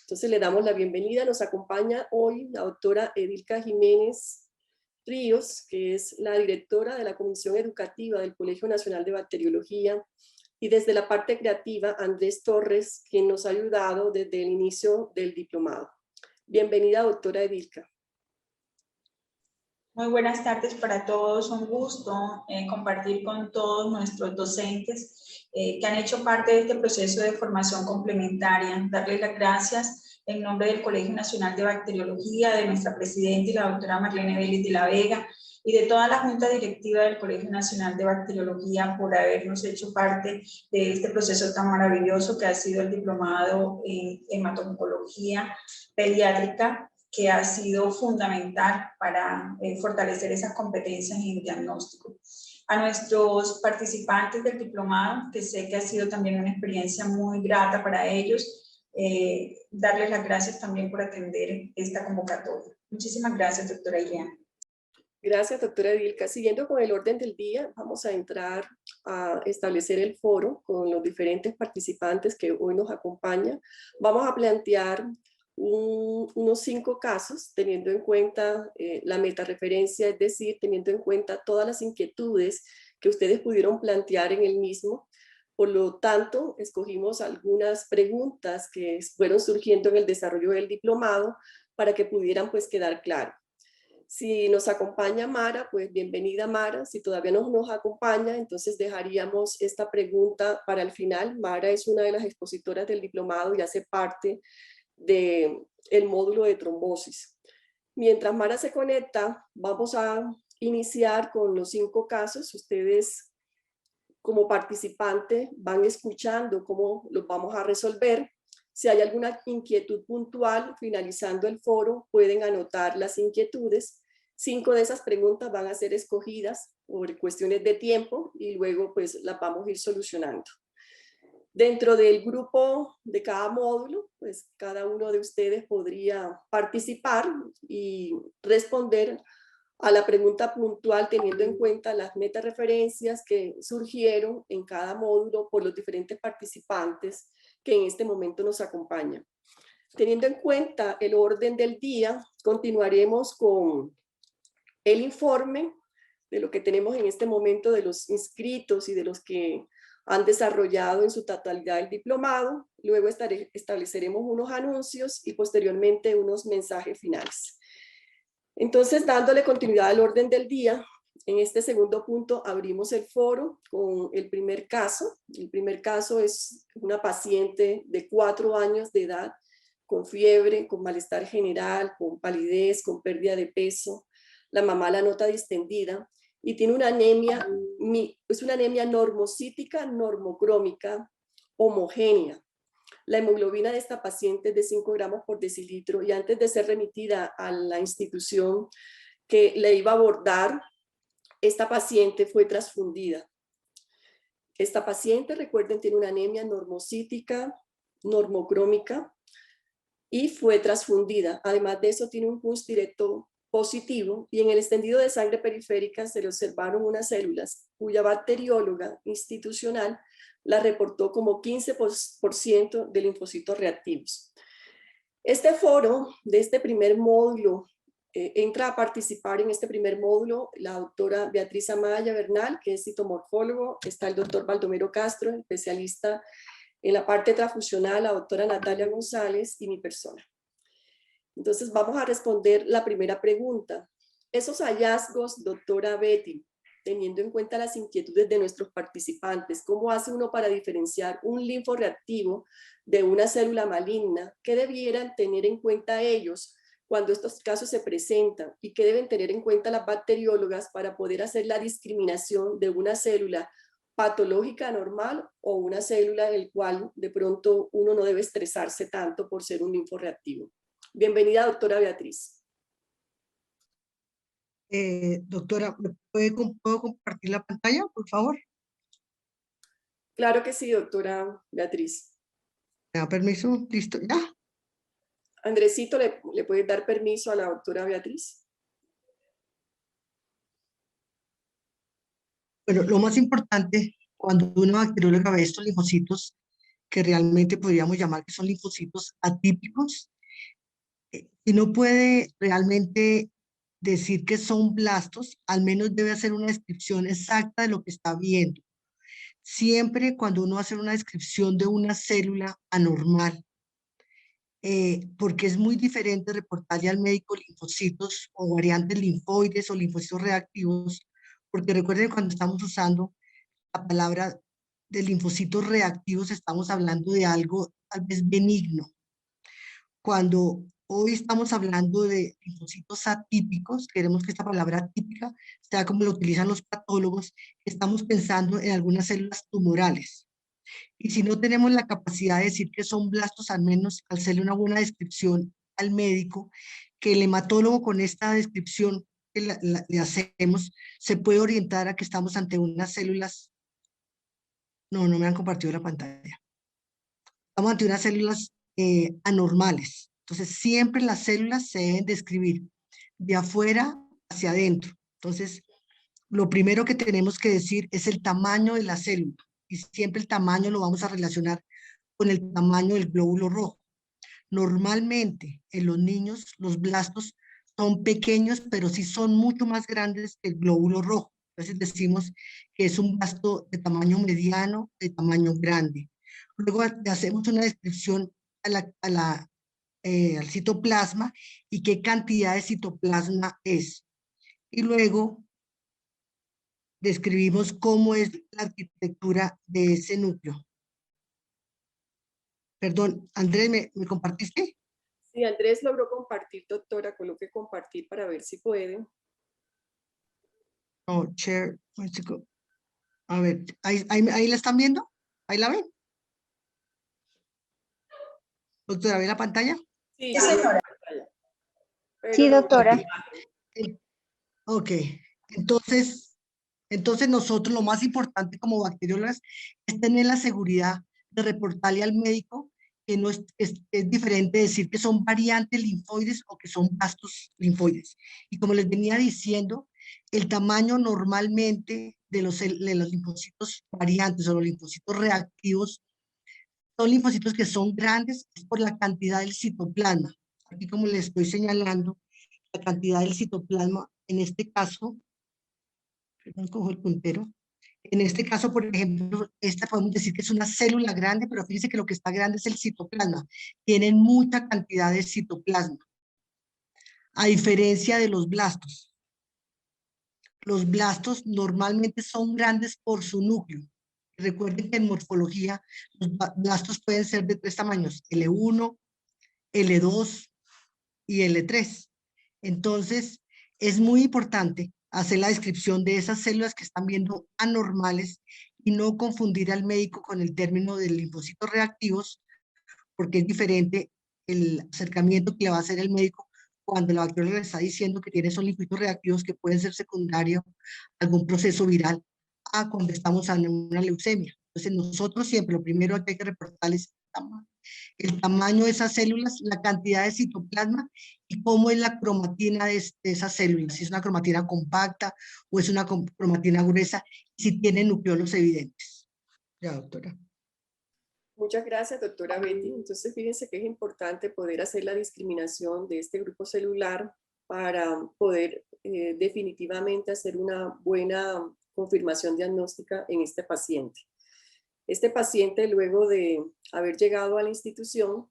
Entonces le damos la bienvenida. Nos acompaña hoy la doctora Edilka Jiménez Ríos, que es la directora de la Comisión Educativa del Colegio Nacional de Bacteriología, y desde la parte creativa, Andrés Torres, quien nos ha ayudado desde el inicio del diplomado. Bienvenida, doctora Edilka. Muy buenas tardes para todos, un gusto compartir con todos nuestros docentes que han hecho parte de este proceso de formación complementaria. Darles las gracias en nombre del Colegio Nacional de Bacteriología, de nuestra presidenta y la doctora Marlene Vélez de la Vega, y de toda la Junta Directiva del Colegio Nacional de Bacteriología por habernos hecho parte de este proceso tan maravilloso que ha sido el diplomado en hemato-oncología pediátrica, que ha sido fundamental para fortalecer esas competencias en el diagnóstico. A nuestros participantes del diplomado, que sé que ha sido también una experiencia muy grata para ellos, darles las gracias también por atender esta convocatoria. Muchísimas gracias, doctora Ileana. Gracias, doctora Edilka. Siguiendo con el orden del día, vamos a entrar a establecer el foro con los diferentes participantes que hoy nos acompañan. Vamos a plantear unos 5 casos, teniendo en cuenta la metareferencia, es decir, teniendo en cuenta todas las inquietudes que ustedes pudieron plantear en el mismo. Por lo tanto, escogimos algunas preguntas que fueron surgiendo en el desarrollo del diplomado para que pudieran pues quedar claro. Si nos acompaña Mara, pues bienvenida Mara. Si todavía no nos acompaña, entonces dejaríamos esta pregunta para el final. Mara es una de las expositoras del diplomado y hace parte del módulo de trombosis. Mientras Mara se conecta, vamos a iniciar con los 5 casos. Ustedes como participantes van escuchando cómo los vamos a resolver. Si hay alguna inquietud puntual, finalizando el foro, pueden anotar las inquietudes. 5 de esas preguntas van a ser escogidas por cuestiones de tiempo y luego pues las vamos a ir solucionando. Dentro del grupo de cada módulo, pues cada uno de ustedes podría participar y responder a la pregunta puntual teniendo en cuenta las metareferencias que surgieron en cada módulo por los diferentes participantes que en este momento nos acompañan. Teniendo en cuenta el orden del día, continuaremos con el informe de lo que tenemos en este momento de los inscritos y de los que han desarrollado en su totalidad el diplomado. Luego estableceremos unos anuncios y posteriormente unos mensajes finales. Entonces, dándole continuidad al orden del día, en este segundo punto abrimos el foro con el primer caso. El primer caso es una paciente de 4 años de edad con fiebre, con malestar general, con palidez, con pérdida de peso. La mamá la nota distendida y tiene una anemia, es una anemia normocítica, normocrómica, homogénea. La hemoglobina de esta paciente es de 5 gramos por decilitro y antes de ser remitida a la institución que le iba a abordar, esta paciente fue transfundida. Esta paciente, recuerden, tiene una anemia normocítica, normocrómica y fue transfundida. Además de eso, tiene un pulso directo positivo y en el extendido de sangre periférica se le observaron unas células cuya bacterióloga institucional la reportó como 15% de linfocitos reactivos. Este foro de este primer módulo, entra a participar en este primer módulo la doctora Beatriz Amaya Bernal, que es citomorfólogo, está el doctor Baldomero Castro, especialista en la parte transfusional, la doctora Natalia González y mi persona. Entonces vamos a responder la primera pregunta. Esos hallazgos, doctora Betty, teniendo en cuenta las inquietudes de nuestros participantes, ¿cómo hace uno para diferenciar un linforreactivo de una célula maligna? ¿Qué debieran tener en cuenta ellos cuando estos casos se presentan? ¿Y qué deben tener en cuenta las bacteriólogas para poder hacer la discriminación de una célula patológica normal o una célula en la cual de pronto uno no debe estresarse tanto por ser un linforreactivo? Bienvenida, doctora Beatriz. Doctora, ¿puedo compartir la pantalla, por favor? Claro que sí, doctora Beatriz. ¿Me da permiso? ¿Listo? ¿Ya? Andresito, ¿le puedes dar permiso a la doctora Beatriz? Bueno, lo más importante cuando una bacterióloga ve estos linfocitos que realmente podríamos llamar que son linfocitos atípicos, y no puede realmente decir que son blastos, al menos debe hacer una descripción exacta de lo que está viendo. Siempre cuando uno hace una descripción de una célula anormal, porque es muy diferente reportarle al médico linfocitos o variantes linfoides o linfocitos reactivos, porque recuerden cuando estamos usando la palabra de linfocitos reactivos estamos hablando de algo tal vez benigno. Cuando hoy estamos hablando de linfocitos atípicos, queremos que esta palabra atípica sea como lo utilizan los patólogos, estamos pensando en algunas células tumorales. Y si no tenemos la capacidad de decir que son blastos, al menos al hacerle una buena descripción al médico, que el hematólogo con esta descripción que le hacemos, se puede orientar a que estamos ante unas células. No, no me han compartido la pantalla. Estamos ante unas células anormales. Entonces, siempre las células se deben describir de afuera hacia adentro. Entonces, lo primero que tenemos que decir es el tamaño de la célula. Y siempre el tamaño lo vamos a relacionar con el tamaño del glóbulo rojo. Normalmente, en los niños, los blastos son pequeños, pero sí son mucho más grandes que el glóbulo rojo. Entonces decimos que es un blasto de tamaño mediano, de tamaño grande. Luego le hacemos una descripción al citoplasma y qué cantidad de citoplasma es. Y luego describimos cómo es la arquitectura de ese núcleo. Perdón, Andrés, ¿me compartiste? Sí, Andrés logró compartir, doctora, coloque compartir para ver si puede. No, share. A ver, ¿ahí la están viendo? ¿Ahí la ven? Doctora, ¿ve la pantalla? Sí, Sí, señora. Sí, doctora. Ok, entonces nosotros lo más importante como bacteriólogas es tener la seguridad de reportarle al médico que no es diferente decir que son variantes linfoides o que son blastos linfoides. Y como les venía diciendo, el tamaño normalmente de los linfocitos variantes o los linfocitos reactivos son linfocitos que son grandes por la cantidad del citoplasma. Aquí como les estoy señalando, la cantidad del citoplasma en este caso, perdón, cojo el puntero. En este caso, por ejemplo, esta podemos decir que es una célula grande, pero fíjense que lo que está grande es el citoplasma. Tienen mucha cantidad de citoplasma. A diferencia de los blastos. Los blastos normalmente son grandes por su núcleo. Recuerden que en morfología los blastos pueden ser de 3 tamaños, L1, L2 y L3. Entonces, es muy importante hacer la descripción de esas células que están viendo anormales y no confundir al médico con el término de linfocitos reactivos, porque es diferente el acercamiento que le va a hacer el médico cuando la bacteria le está diciendo que tiene esos linfocitos reactivos que pueden ser secundarios a algún proceso viral, a cuando estamos en una leucemia. Entonces, nosotros siempre lo primero que hay que reportar es el tamaño de esas células, la cantidad de citoplasma y cómo es la cromatina de esas células, si es una cromatina compacta o es una cromatina gruesa, si tiene nucleolos evidentes. Ya, doctora. Muchas gracias, doctora Betty. Entonces, fíjense que es importante poder hacer la discriminación de este grupo celular para poder definitivamente hacer una buena confirmación diagnóstica en este paciente. Este paciente, luego de haber llegado a la institución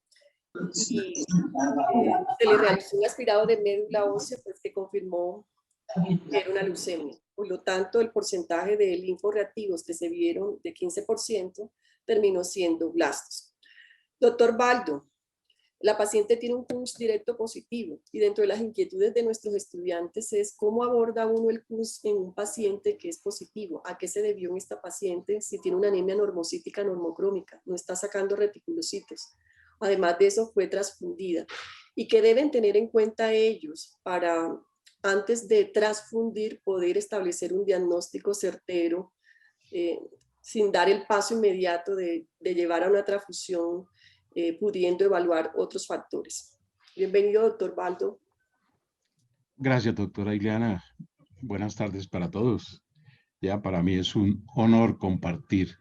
y se le realizó un aspirado de médula ósea, pues que confirmó que era una leucemia. Por lo tanto, el porcentaje de linforreactivos que se vieron de 15% terminó siendo blastos. Doctor Baldo, la paciente tiene un CUNS directo positivo y dentro de las inquietudes de nuestros estudiantes es cómo aborda uno el CUNS en un paciente que es positivo. ¿A qué se debió en esta paciente? Si tiene una anemia normocítica normocrómica, no está sacando reticulocitos. Además de eso, fue transfundida. ¿Y qué deben tener en cuenta ellos para, antes de transfundir, poder establecer un diagnóstico certero sin dar el paso inmediato de llevar a una transfusión, pudiendo evaluar otros factores? Bienvenido, doctor Baldo. Gracias, doctora Ileana. Buenas tardes para todos. Ya para mí es un honor compartir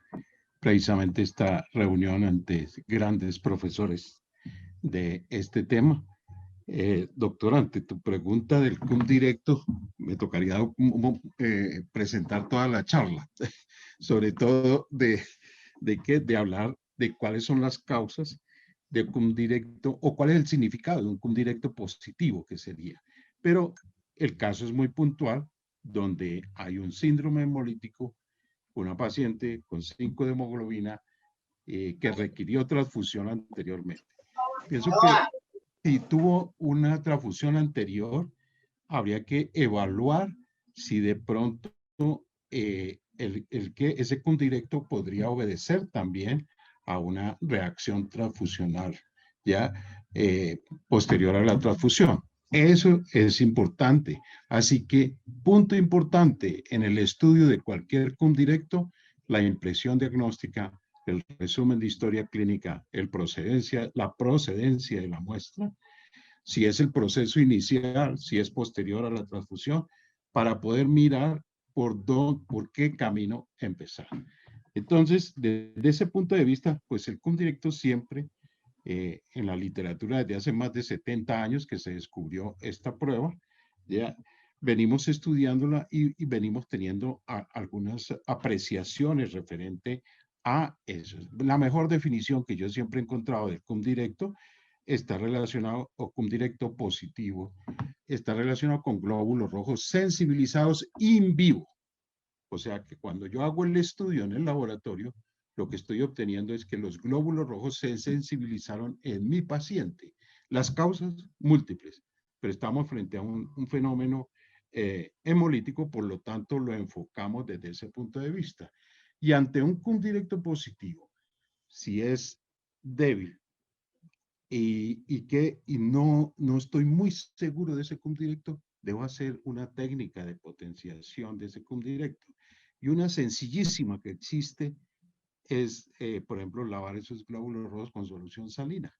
precisamente esta reunión ante grandes profesores de este tema. Doctor, ante tu pregunta del CUM directo, me tocaría presentar toda la charla, sobre todo de hablar de cuáles son las causas de CUM directo o cuál es el significado de un CUM directo positivo que sería. Pero el caso es muy puntual, donde hay un síndrome hemolítico, una paciente con 5 de hemoglobina que requirió transfusión anteriormente. Pienso que si tuvo una transfusión anterior, habría que evaluar si de pronto ese CUM directo podría obedecer también a una reacción transfusional ya posterior a la transfusión. Eso es importante. Así que, punto importante en el estudio de cualquier CUM directo, la impresión diagnóstica, el resumen de historia clínica, la procedencia de la muestra, si es el proceso inicial, si es posterior a la transfusión, para poder mirar por qué camino empezar. Entonces, desde ese punto de vista, pues el CUM directo siempre, en la literatura desde hace más de 70 años que se descubrió esta prueba, ya venimos estudiándola y venimos teniendo algunas apreciaciones referente a eso. La mejor definición que yo siempre he encontrado del CUM directo está relacionado, o CUM directo positivo, está relacionado con glóbulos rojos sensibilizados in vivo. O sea que cuando yo hago el estudio en el laboratorio, lo que estoy obteniendo es que los glóbulos rojos se sensibilizaron en mi paciente. Las causas múltiples, pero estamos frente a un fenómeno hemolítico, por lo tanto lo enfocamos desde ese punto de vista. Y ante un CUM directo positivo, si es débil y no estoy muy seguro de ese CUM directo, debo hacer una técnica de potenciación de ese CUM directo. Y una sencillísima que existe es, por ejemplo, lavar esos glóbulos rojos con solución salina.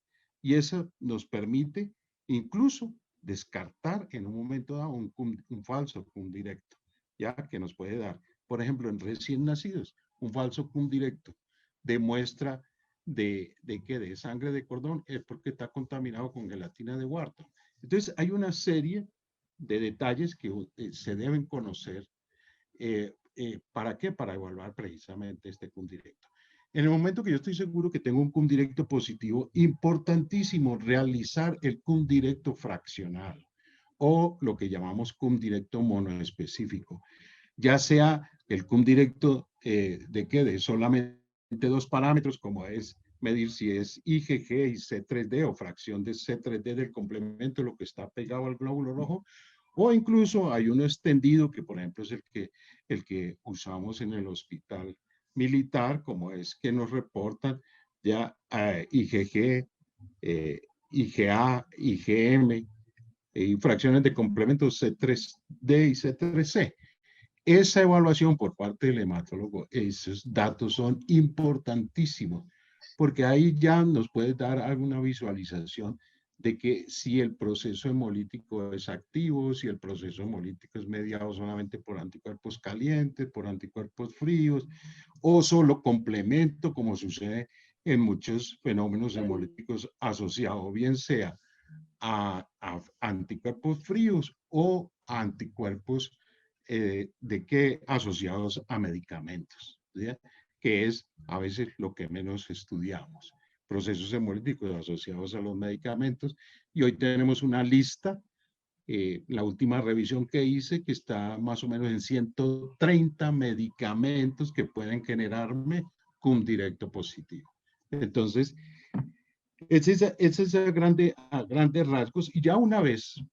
Y eso nos permite incluso descartar en un momento dado un falso CUM directo, ya que nos puede dar, por ejemplo, en recién nacidos, un falso CUM directo demuestra de sangre de cordón, es porque está contaminado con gelatina de Wharton. Entonces, hay una serie de detalles que se deben conocer. ¿Para qué? Para evaluar precisamente este CUM directo. En el momento que yo estoy seguro que tengo un CUM directo positivo, importantísimo realizar el CUM directo fraccional o lo que llamamos CUM directo monoespecífico. Ya sea el CUM directo de solamente 2 parámetros, como es medir si es IgG y C3D o fracción de C3D del complemento, lo que está pegado al glóbulo rojo, o incluso hay uno extendido que, por ejemplo, es el que usamos en el hospital militar, como es que nos reportan ya IgG, IgA, IgM y fracciones de complementos C3D y C3C. Esa evaluación por parte del hematólogo, esos datos son importantísimos, porque ahí ya nos puede dar alguna visualización de que si el proceso hemolítico es activo, si el proceso hemolítico es mediado solamente por anticuerpos calientes, por anticuerpos fríos, o solo complemento, como sucede en muchos fenómenos hemolíticos asociados, bien sea a anticuerpos fríos o a anticuerpos asociados a medicamentos, ¿sí? Que es a veces lo que menos estudiamos, procesos hemolíticos asociados a los medicamentos, y hoy tenemos una lista, la última revisión que hice, que está más o menos en 130 medicamentos que pueden generarme CUM directo positivo. Entonces, ese es a grandes rasgos, y ya una vez,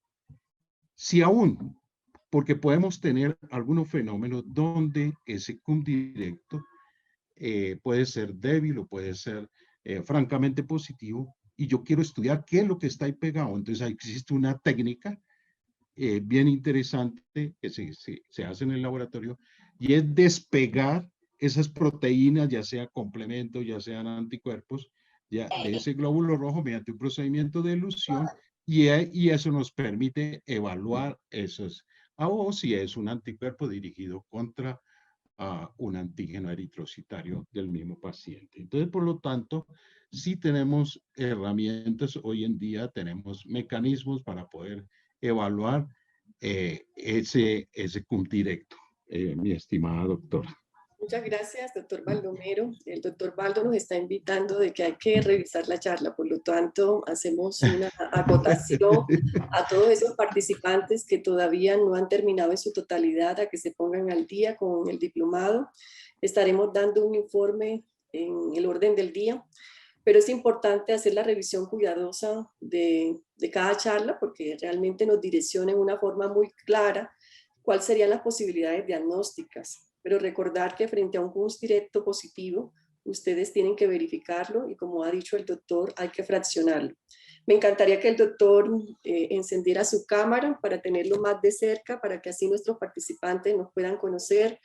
si aún, porque podemos tener algunos fenómenos donde ese CUM directo puede ser débil o puede ser francamente positivo, y yo quiero estudiar qué es lo que está ahí pegado. Entonces existe una técnica bien interesante que se hace en el laboratorio, y es despegar esas proteínas, ya sea complemento, ya sean anticuerpos, ya de ese glóbulo rojo mediante un procedimiento de elución, y eso nos permite evaluar esos, o si es un anticuerpo dirigido contra a un antígeno eritrocitario del mismo paciente. Entonces, por lo tanto, sí tenemos herramientas hoy en día, tenemos mecanismos para poder evaluar ese cum directo, mi estimada doctora. Muchas gracias, doctor Baldomero. El doctor Baldo nos está invitando de que hay que revisar la charla, por lo tanto, hacemos una acotación a todos esos participantes que todavía no han terminado en su totalidad, a que se pongan al día con el diplomado. Estaremos dando un informe en el orden del día, pero es importante hacer la revisión cuidadosa de cada charla porque realmente nos direcciona en una forma muy clara cuáles serían las posibilidades diagnósticas. Pero recordar que frente a un CUNS directo positivo, ustedes tienen que verificarlo y como ha dicho el doctor, hay que fraccionarlo. Me encantaría que el doctor encendiera su cámara para tenerlo más de cerca, para que así nuestros participantes nos puedan conocer,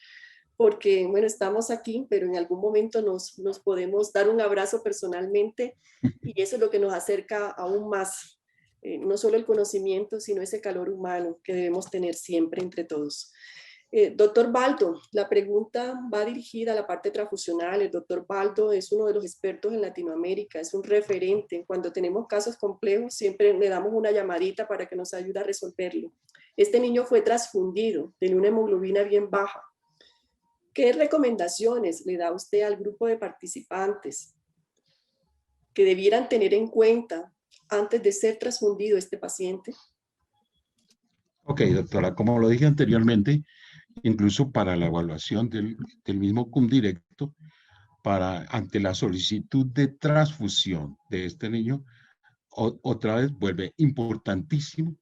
porque, bueno, estamos aquí, pero en algún momento nos podemos dar un abrazo personalmente y eso es lo que nos acerca aún más, no solo el conocimiento, sino ese calor humano que debemos tener siempre entre todos. Doctor Baldo, la pregunta va dirigida a la parte transfusional. El doctor Baldo es uno de los expertos en Latinoamérica, es un referente. Cuando tenemos casos complejos, siempre le damos una llamadita para que nos ayude a resolverlo. Este niño fue transfundido, tenía una hemoglobina bien baja. ¿Qué recomendaciones le da usted al grupo de participantes que debieran tener en cuenta antes de ser transfundido este paciente? Ok, doctora, como lo dije anteriormente, incluso para la evaluación del mismo cum directo, ante la solicitud de transfusión de este niño, otra vez vuelve importantísimo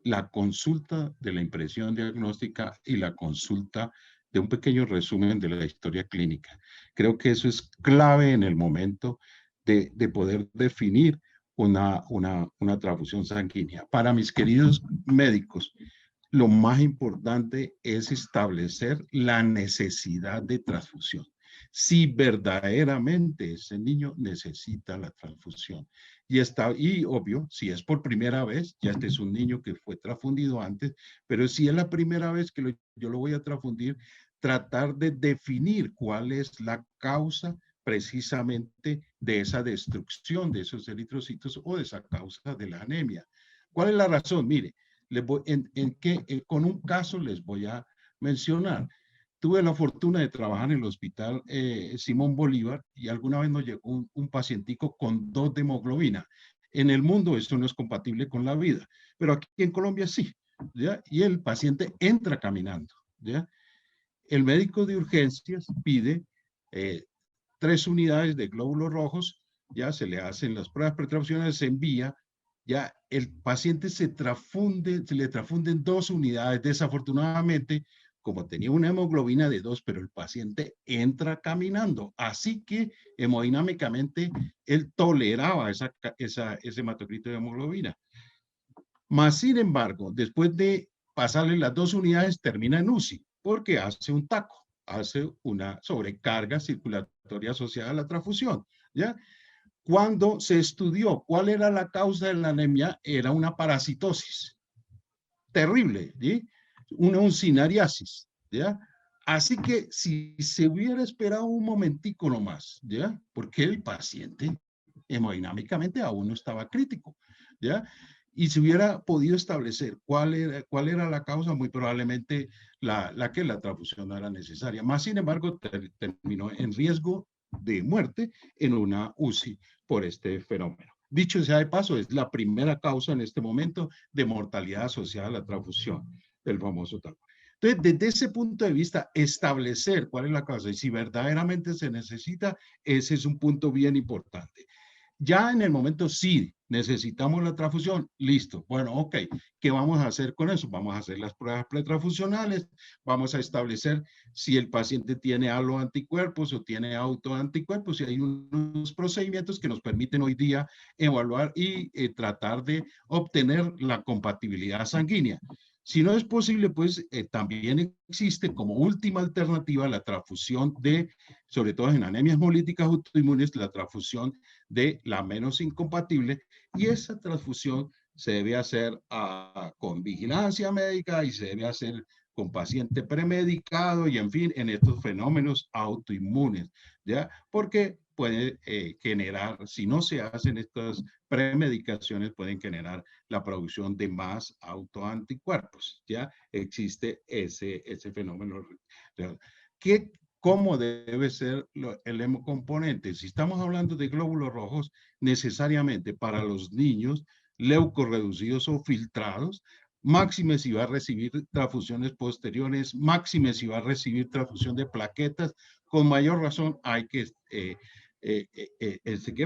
la consulta de la impresión diagnóstica y la consulta de un pequeño resumen de la historia clínica. Creo que eso es clave en el momento de poder definir una transfusión sanguínea. Para mis queridos médicos, lo más importante es establecer la necesidad de transfusión. Si verdaderamente ese niño necesita la transfusión. Y obvio, si es por primera vez, ya este es un niño que fue transfundido antes, pero si es la primera vez que yo lo voy a transfundir, tratar de definir cuál es la causa precisamente de esa destrucción de esos eritrocitos o de esa causa de la anemia. ¿Cuál es la razón? Mire, con un caso les voy a mencionar. Tuve la fortuna de trabajar en el hospital Simón Bolívar y alguna vez nos llegó un pacientico con 2 de hemoglobina. En el mundo esto no es compatible con la vida, pero aquí en Colombia sí, ¿ya? Y el paciente entra caminando, ¿ya? El médico de urgencias pide 3 unidades de glóbulos rojos, ya se le hacen las pruebas pretransfusionales, se envía, ya el paciente se le transfunden 2 unidades. Desafortunadamente, como tenía una hemoglobina de 2, pero el paciente entra caminando, así que hemodinámicamente él toleraba ese hematocrito de hemoglobina. Más sin embargo, después de pasarle las 2 unidades, termina en UCI, porque hace un taco, hace una sobrecarga circulatoria asociada a la transfusión, ¿ya? Cuando se estudió cuál era la causa de la anemia, era una parasitosis terrible, ¿sí? Una uncinariasis, ¿ya? Así que si se hubiera esperado un momentico nomás, ¿ya? Porque el paciente hemodinámicamente aún no estaba crítico, ¿ya? Y se hubiera podido establecer cuál era la causa, muy probablemente la transfusión no era necesaria. Más sin embargo, terminó en riesgo de muerte en una UCI por este fenómeno. Dicho sea de paso, es la primera causa en este momento de mortalidad asociada a la transfusión, el famoso TAC. Entonces, desde ese punto de vista, establecer cuál es la causa y si verdaderamente se necesita, ese es un punto bien importante. Ya en el momento sí necesitamos la transfusión, listo. Bueno, ok, ¿qué vamos a hacer con eso? Vamos a hacer las pruebas pretransfusionales, vamos a establecer si el paciente tiene aloanticuerpos o tiene autoanticuerpos y hay unos procedimientos que nos permiten hoy día evaluar y tratar de obtener la compatibilidad sanguínea. Si no es posible, pues también existe como última alternativa la transfusión sobre todo en anemias hemolíticas autoinmunes, la transfusión de la menos incompatible, y esa transfusión se debe hacer con vigilancia médica y se debe hacer con paciente premedicado y en fin, en estos fenómenos autoinmunes, ¿ya? Porque puede generar, si no se hacen estas premedicaciones, pueden generar la producción de más autoanticuerpos, ¿ya? Existe ese fenómeno. ¿Cómo debe ser el hemocomponente? Si estamos hablando de glóbulos rojos, necesariamente para los niños leucorreducidos o filtrados, máxime si va a recibir transfusiones posteriores, máxime si va a recibir transfusión de plaquetas, con mayor razón hay que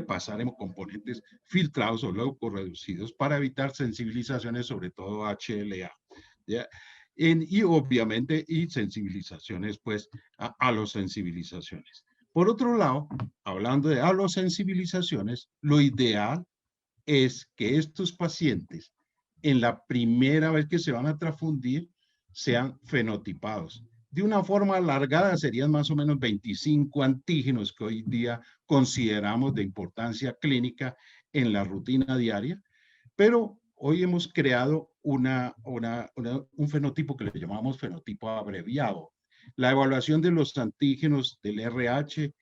pasar hemocomponentes filtrados o leucorreducidos para evitar sensibilizaciones, sobre todo HLA, ¿ya? Y obviamente, y sensibilizaciones, pues, a los sensibilizaciones. Por otro lado, hablando de alosensibilizaciones, lo ideal es que estos pacientes, en la primera vez que se van a transfundir, sean fenotipados. De una forma alargada serían más o menos 25 antígenos que hoy día consideramos de importancia clínica en la rutina diaria, pero hoy hemos creado un fenotipo que le llamamos fenotipo abreviado. La evaluación de los antígenos del RH,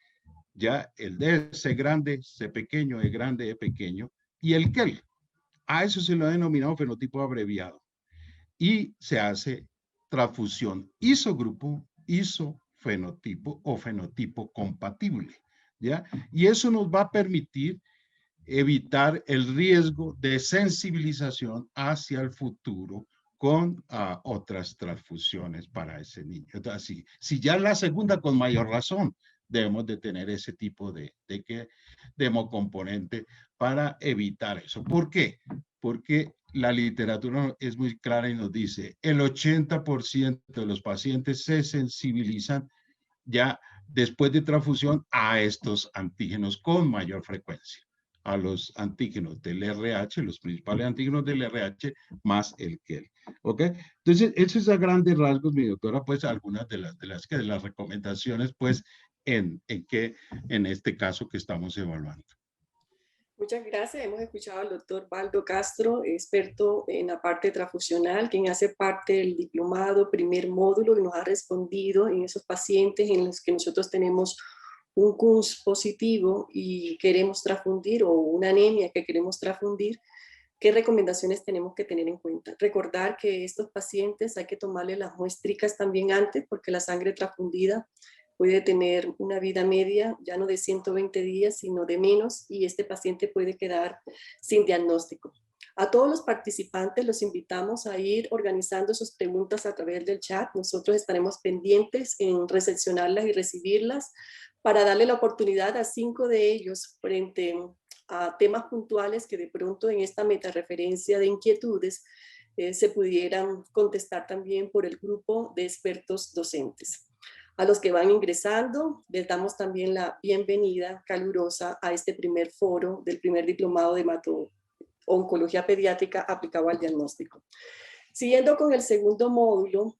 ya el D, C grande, C pequeño, E grande, E pequeño, y el KEL. A eso se lo ha denominado fenotipo abreviado. Y se hace transfusión isogrupo, isofenotipo o fenotipo compatible, ¿ya? Y eso nos va a permitir evitar el riesgo de sensibilización hacia el futuro con otras transfusiones para ese niño. Entonces, si ya la segunda, con mayor razón, debemos de tener ese tipo de hemocomponente para evitar eso. ¿Por qué? Porque la literatura es muy clara y nos dice el 80% de los pacientes se sensibilizan ya después de transfusión a estos antígenos con mayor frecuencia, a los antígenos del RH, los principales antígenos del RH más el KEL. ¿Ok? Entonces, eso es a grandes rasgos, mi doctora, pues algunas de las recomendaciones, pues, en este caso que estamos evaluando. Muchas gracias. Hemos escuchado al doctor Baldo Castro, experto en la parte transfusional, quien hace parte del diplomado primer módulo y nos ha respondido en esos pacientes en los que nosotros tenemos un CUNS positivo y queremos transfundir o una anemia que queremos transfundir. ¿Qué recomendaciones tenemos que tener en cuenta? Recordar que estos pacientes hay que tomarle las muestricas también antes porque la sangre transfundida puede tener una vida media ya no de 120 días, sino de menos, y este paciente puede quedar sin diagnóstico. A todos los participantes los invitamos a ir organizando sus preguntas a través del chat. Nosotros estaremos pendientes en recepcionarlas y recibirlas para darle la oportunidad a 5 de ellos frente a temas puntuales que de pronto en esta metareferencia de inquietudes se pudieran contestar también por el grupo de expertos docentes. A los que van ingresando, les damos también la bienvenida calurosa a este primer foro del primer diplomado de oncología pediátrica aplicado al diagnóstico. Siguiendo con el segundo módulo,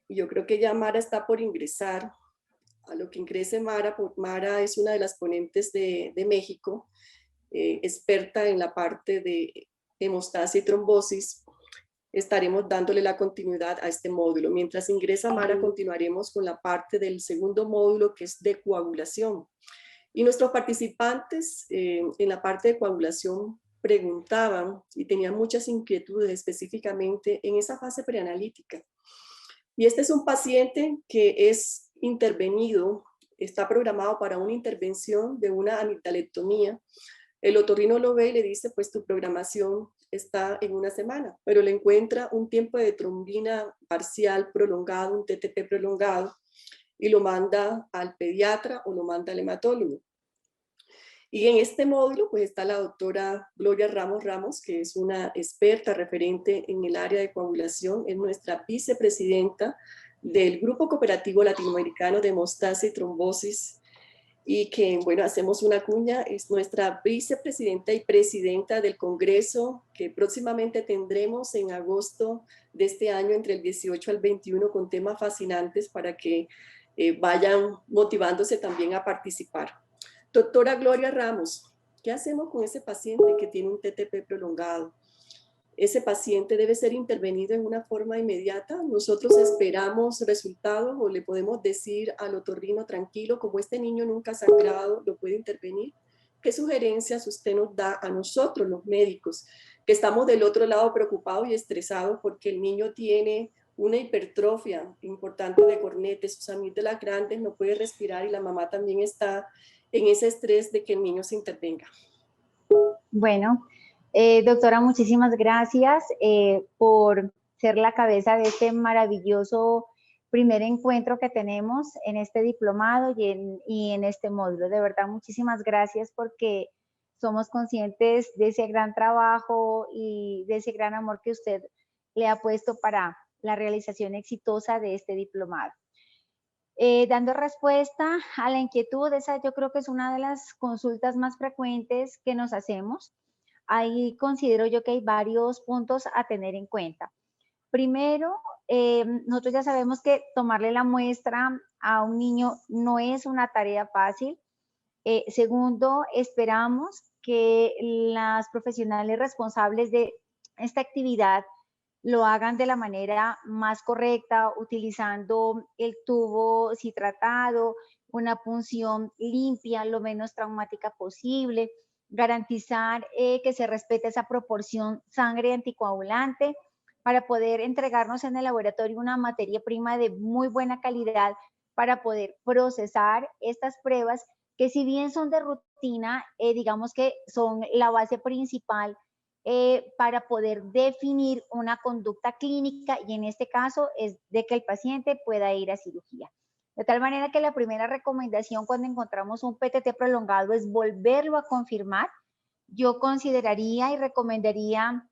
y yo creo que ya Mara está por ingresar. A lo que ingrese Mara, Mara es una de las ponentes de México, experta en la parte de hemostasia y trombosis. Estaremos dándole la continuidad a este módulo. Mientras ingresa Mara, continuaremos con la parte del segundo módulo, que es de coagulación. Y nuestros participantes en la parte de coagulación preguntaban y tenían muchas inquietudes específicamente en esa fase preanalítica. Y este es un paciente que es intervenido, está programado para una intervención de una amigdalectomía. El otorrino lo ve y le dice, pues tu programación está en una semana, pero le encuentra un tiempo de trombina parcial prolongado, un TTP prolongado, y lo manda al pediatra o lo manda al hematólogo. Y en este módulo pues está la doctora Gloria Ramos, que es una experta referente en el área de coagulación, es nuestra vicepresidenta del Grupo Cooperativo Latinoamericano de Hemostasia y Trombosis, y que, bueno, hacemos una cuña, es nuestra vicepresidenta y presidenta del Congreso que próximamente tendremos en agosto de este año, entre el 18 al 21, con temas fascinantes para que vayan motivándose también a participar. Doctora Gloria Ramos, ¿qué hacemos con ese paciente que tiene un TTP prolongado? ese paciente debe ser intervenido en una forma inmediata. Nosotros esperamos resultados o le podemos decir al otorrino tranquilo, como este niño nunca ha sangrado, lo puede intervenir. ¿Qué sugerencias usted nos da a nosotros, los médicos, que estamos del otro lado preocupados y estresados porque el niño tiene una hipertrofia importante de cornetes, sus amígdalas grandes, no puede respirar y la mamá también está en ese estrés de que el niño se intervenga? Bueno, doctora, muchísimas gracias por ser la cabeza de este maravilloso primer encuentro que tenemos en este diplomado y en este módulo. De verdad, muchísimas gracias porque somos conscientes de ese gran trabajo y de ese gran amor que usted le ha puesto para la realización exitosa de este diplomado. Dando respuesta a la inquietud, esa yo creo que es una de las consultas más frecuentes que nos hacemos. Ahí considero yo que hay varios puntos a tener en cuenta. Primero, nosotros ya sabemos que tomarle la muestra a un niño no es una tarea fácil. Segundo, esperamos que las profesionales responsables de esta actividad lo hagan de la manera más correcta, utilizando el tubo citratado, una punción limpia, lo menos traumática posible, garantizar que se respete esa proporción sangre anticoagulante para poder entregarnos en el laboratorio una materia prima de muy buena calidad para poder procesar estas pruebas que si bien son de rutina, digamos que son la base principal para poder definir una conducta clínica y en este caso es de que el paciente pueda ir a cirugía. De tal manera que la primera recomendación cuando encontramos un PTT prolongado es volverlo a confirmar. Yo consideraría y recomendaría,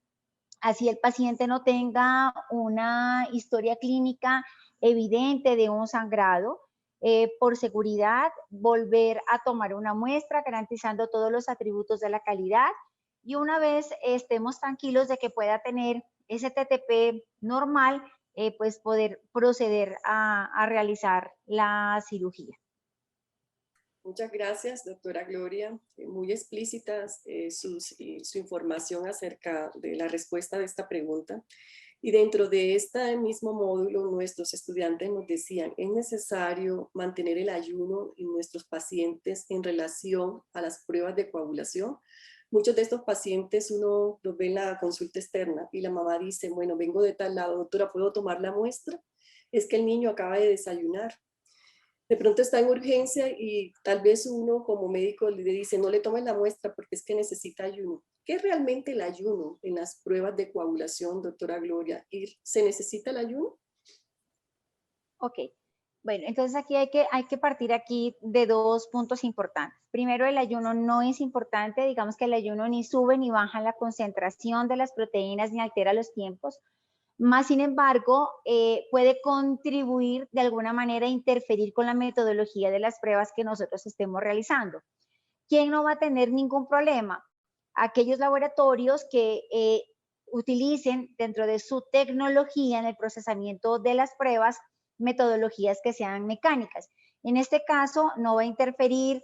así el paciente no tenga una historia clínica evidente de un sangrado, por seguridad, volver a tomar una muestra garantizando todos los atributos de la calidad y una vez estemos tranquilos de que pueda tener ese TTP normal, pues poder proceder a realizar la cirugía. Muchas gracias, doctora Gloria. Muy explícitas su información acerca de la respuesta de esta pregunta. Y dentro de este mismo módulo, nuestros estudiantes nos decían, es necesario mantener el ayuno en nuestros pacientes en relación a las pruebas de coagulación. Muchos de estos pacientes uno los ve en la consulta externa y la mamá dice, bueno, vengo de tal lado, doctora, ¿puedo tomar la muestra? Es que el niño acaba de desayunar. De pronto está en urgencia y tal vez uno como médico le dice, no le tomes la muestra porque es que necesita ayuno. ¿Qué es realmente el ayuno en las pruebas de coagulación, doctora Gloria? ¿Se necesita el ayuno? Ok, bueno, entonces aquí hay que partir aquí de dos puntos importantes. Primero, el ayuno no es importante, digamos que el ayuno ni sube ni baja la concentración de las proteínas ni altera los tiempos. Más sin embargo, puede contribuir de alguna manera a interferir con la metodología de las pruebas que nosotros estemos realizando. ¿Quién no va a tener ningún problema? Aquellos laboratorios que utilicen dentro de su tecnología en el procesamiento de las pruebas metodologías que sean mecánicas. En este caso, no va a interferir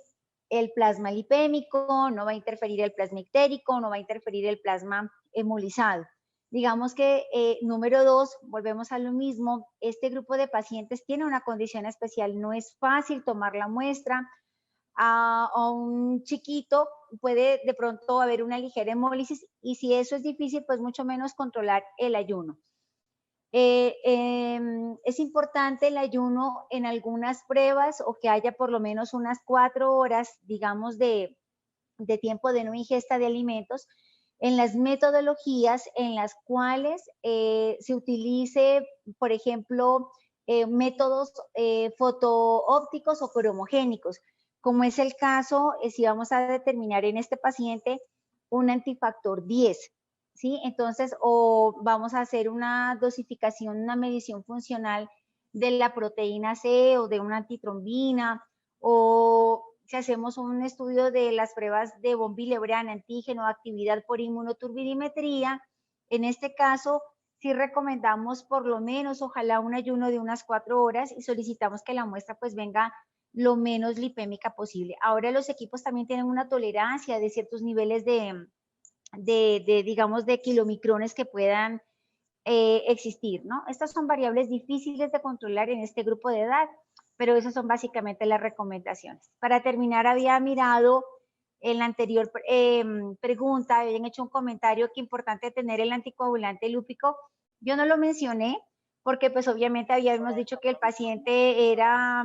el plasma lipémico, no va a interferir el plasma ictérico, no va a interferir el plasma hemolizado. Digamos que, número 2, volvemos a lo mismo, este grupo de pacientes tiene una condición especial, no es fácil tomar la muestra, a un chiquito puede de pronto haber una ligera hemólisis y si eso es difícil, pues mucho menos controlar el ayuno. Es importante el ayuno en algunas pruebas o que haya por lo menos unas 4 horas, digamos, de tiempo de no ingesta de alimentos, en las metodologías en las cuales se utilice, por ejemplo, métodos fotoópticos o cromogénicos, como es el caso si vamos a determinar en este paciente un antifactor 10, ¿sí? Entonces, o vamos a hacer una dosificación, una medición funcional de la proteína C o de una antitrombina, o si hacemos un estudio de las pruebas de von Willebrand, antígeno, actividad por inmunoturbidimetría, en este caso sí recomendamos por lo menos, ojalá un ayuno de unas 4 horas y solicitamos que la muestra pues venga lo menos lipémica posible. Ahora los equipos también tienen una tolerancia de ciertos niveles de digamos, de kilomicrones que puedan existir, ¿no? Estas son variables difíciles de controlar en este grupo de edad, pero esas son básicamente las recomendaciones. Para terminar, había mirado en la anterior pregunta, habían hecho un comentario que es importante tener el anticoagulante lúpico. Yo no lo mencioné porque pues obviamente habíamos dicho que el paciente era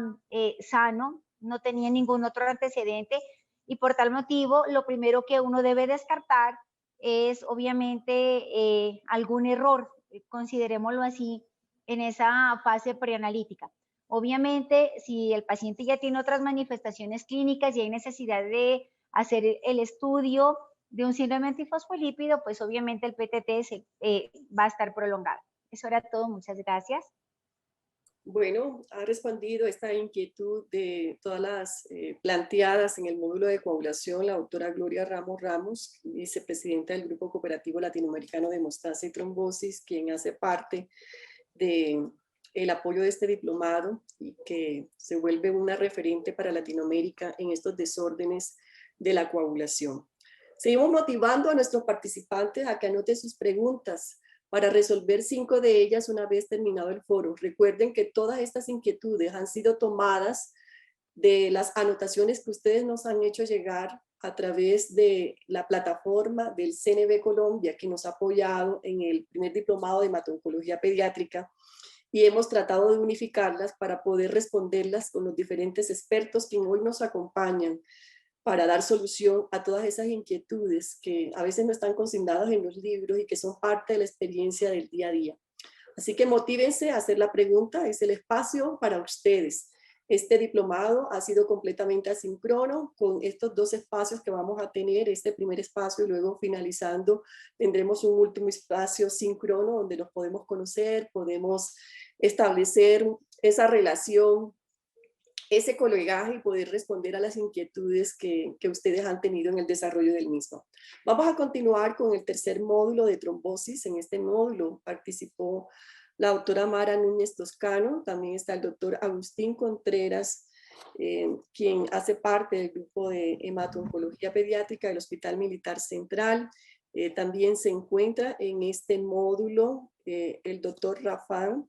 sano, no tenía ningún otro antecedente y por tal motivo lo primero que uno debe descartar es obviamente algún error, considerémoslo así, en esa fase preanalítica. Obviamente, si el paciente ya tiene otras manifestaciones clínicas y hay necesidad de hacer el estudio de un síndrome antifosfolípido, pues obviamente el PTT va a estar prolongado. Eso era todo, muchas gracias. Bueno, ha respondido esta inquietud de todas las planteadas en el módulo de coagulación la doctora Gloria Ramos, vicepresidenta del Grupo Cooperativo Latinoamericano de Hemostasia y Trombosis, quien hace parte del apoyo de este diplomado y que se vuelve una referente para Latinoamérica en estos desórdenes de la coagulación. Seguimos motivando a nuestros participantes a que anoten sus preguntas para resolver 5 de ellas una vez terminado el foro. Recuerden que todas estas inquietudes han sido tomadas de las anotaciones que ustedes nos han hecho llegar a través de la plataforma del CNB Colombia, que nos ha apoyado en el primer diplomado de hemato-oncología pediátrica, y hemos tratado de unificarlas para poder responderlas con los diferentes expertos que hoy nos acompañan para dar solución a todas esas inquietudes que a veces no están consignadas en los libros y que son parte de la experiencia del día a día. Así que motívense a hacer la pregunta, es el espacio para ustedes. Este diplomado ha sido completamente asíncrono con estos 2 espacios que vamos a tener, este primer espacio y luego finalizando tendremos un último espacio síncrono donde nos podemos conocer, podemos establecer esa relación, ese colegaje y poder responder a las inquietudes que ustedes han tenido en el desarrollo del mismo. Vamos a continuar con el tercer módulo de trombosis. En este módulo participó la doctora Mara Núñez Toscano, también está el doctor Agustín Contreras, quien hace parte del grupo de hemato-oncología pediátrica del Hospital Militar Central. También se encuentra en este módulo el doctor Rafán,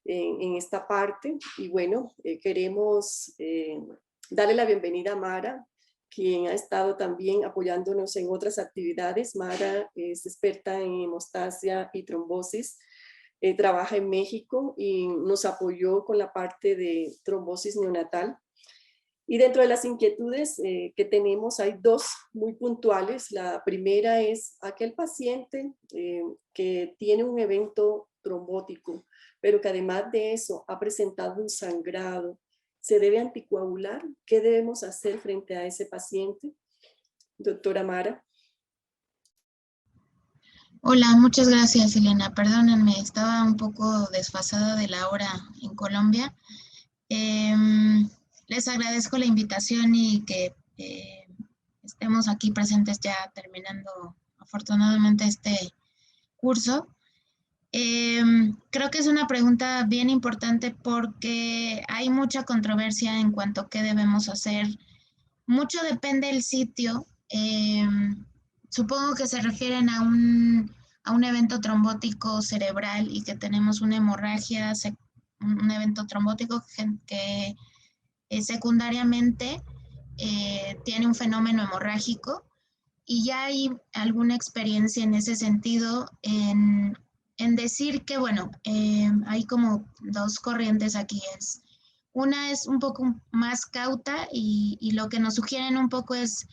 en esta parte. Y bueno, queremos darle la bienvenida a Mara, quien ha estado también apoyándonos en otras actividades. Mara es experta en hemostasia y trombosis, trabaja en México y nos apoyó con la parte de trombosis neonatal. Y dentro de las inquietudes que tenemos hay 2 muy puntuales. La primera es aquel paciente que tiene un evento trombótico, pero que además de eso ha presentado un sangrado. ¿Se debe anticoagular? ¿Qué debemos hacer frente a ese paciente? Doctora Mara. Hola, muchas gracias, Elena. Perdónenme, estaba un poco desfasada de la hora en Colombia. Les agradezco la invitación y que estemos aquí presentes ya terminando afortunadamente este curso. Creo que es una pregunta bien importante porque hay mucha controversia en cuanto a qué debemos hacer. Mucho depende del sitio. Supongo que se refieren a un evento trombótico cerebral y que tenemos una hemorragia, un evento trombótico que secundariamente tiene un fenómeno hemorrágico, y ya hay alguna experiencia en ese sentido en decir que, bueno, hay como 2 corrientes aquí. Una es un poco más cauta y lo que nos sugieren un poco es